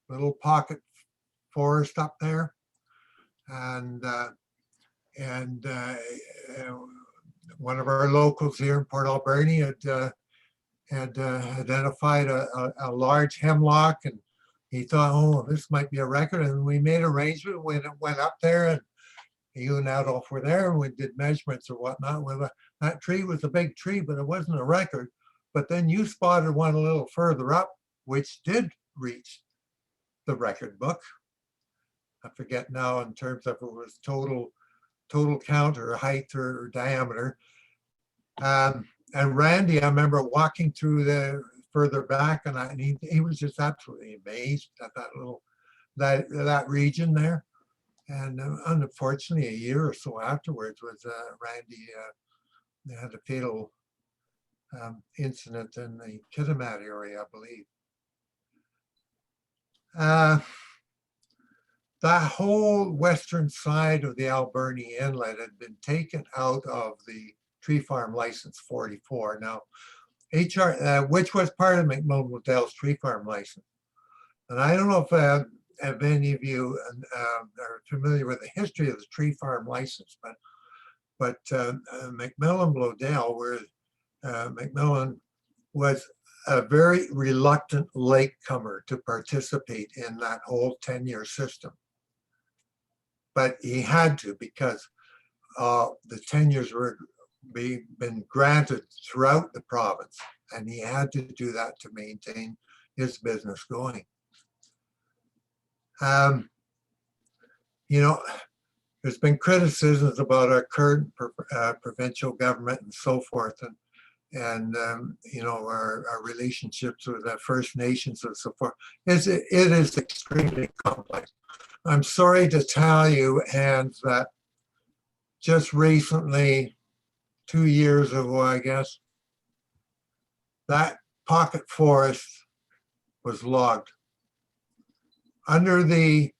little pocket forest up there. And one of our locals here in Port Alberni had identified a large hemlock, and he thought, oh, this might be a record. And we made arrangement when it went up there, and you and Adolf were there, and we did measurements or whatnot. Well, that tree was a big tree, but it wasn't a record. But then you spotted one a little further up, which did reach the record book. I forget now in terms of it was total count or height or diameter. And Randy, I remember walking through the further back, and he was just absolutely amazed at that region there. And unfortunately, a year or so afterwards, was Randy had a fatal incident in the Kitimat area, I believe. That whole western side of the Alberni Inlet had been taken out of the Tree Farm License 44. Now, which was part of McMillan Waddell's Tree Farm License. And I don't know if any of you are familiar with the history of the Tree Farm License, but McMillan Waddell, where McMillan was a very reluctant latecomer to participate in that whole 10-year system. But he had to, because the 10 years were been granted throughout the province, and he had to do that to maintain his business going. You know, there's been criticisms about our current provincial government and so forth, and you know, our relationships with the First Nations and so forth. It is extremely complex. I'm sorry to tell you, Hans, that just recently, 2 years ago, I guess, that pocket forest was logged under the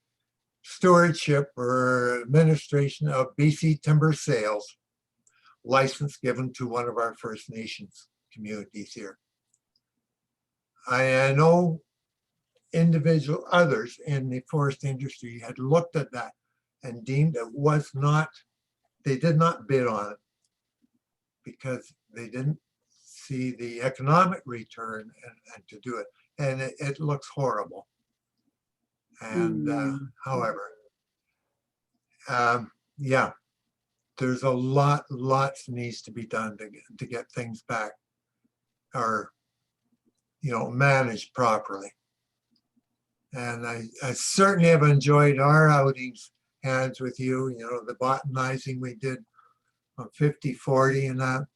stewardship or administration of BC Timber Sales, license given to one of our First Nations communities here. I know individual others in the forest industry had looked at that and deemed it was not, they did not bid on it because they didn't see the economic return and to do it. And it looks horrible. And however, yeah, there's a lots needs to be done to get things back or, you know, managed properly. And I certainly have enjoyed our outings, Hans, with you, you know, the botanizing we did on 50/40 and that.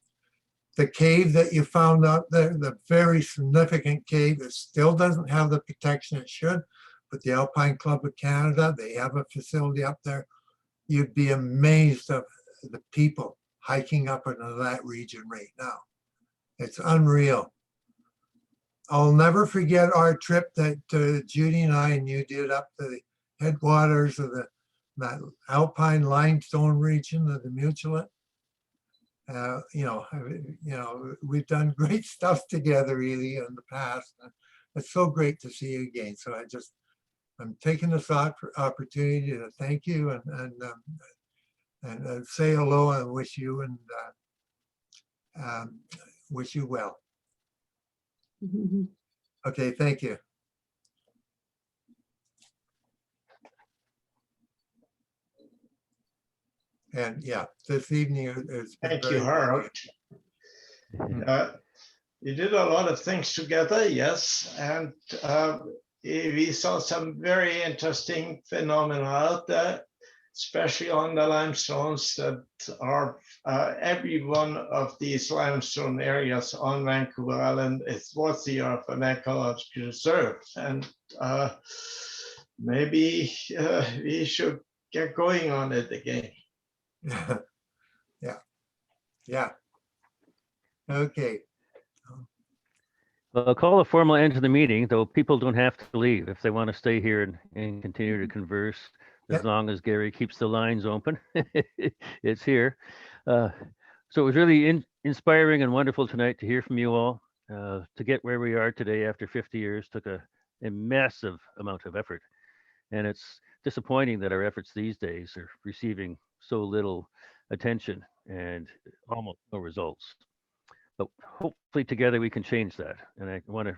The cave that you found out there, the very significant cave, it still doesn't have the protection it should, but the Alpine Club of Canada, they have a facility up there. You'd be amazed of the people hiking up into that region right now. It's unreal. I'll never forget our trip that Judy and I and you did up the headwaters of that Alpine limestone region of the Mutualin. You know, we've done great stuff together really in the past. it's so great to see you again. So I'm taking this opportunity to thank you and say hello and wish you wish you well. Okay, thank you. And yeah, this evening is. Thank you, Harold. You did a lot of things together, yes, and we saw some very interesting phenomena out there, especially on the limestones that are every one of these limestone areas on Vancouver Island is worthy of an ecological reserve, and maybe we should get going on it again. Yeah. Okay. Well, I'll call a formal end to the meeting, though people don't have to leave if they want to stay here and continue to converse, as long as Gary keeps the lines open. It's here. So it was really inspiring and wonderful tonight to hear from you all. To get where we are today after 50 years took a massive amount of effort. And it's disappointing that our efforts these days are receiving so little attention and almost no results. But hopefully together we can change that. And I want to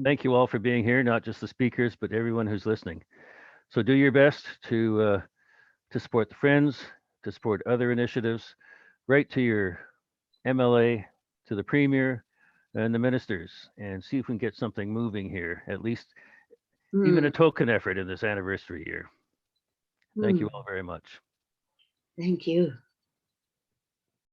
thank you all for being here, not just the speakers, but everyone who's listening. So do your best to support the Friends, to support other initiatives. Write to your MLA, to the Premier and the ministers, and see if we can get something moving here, at least even a token effort in this anniversary year. Thank you all very much. Thank you.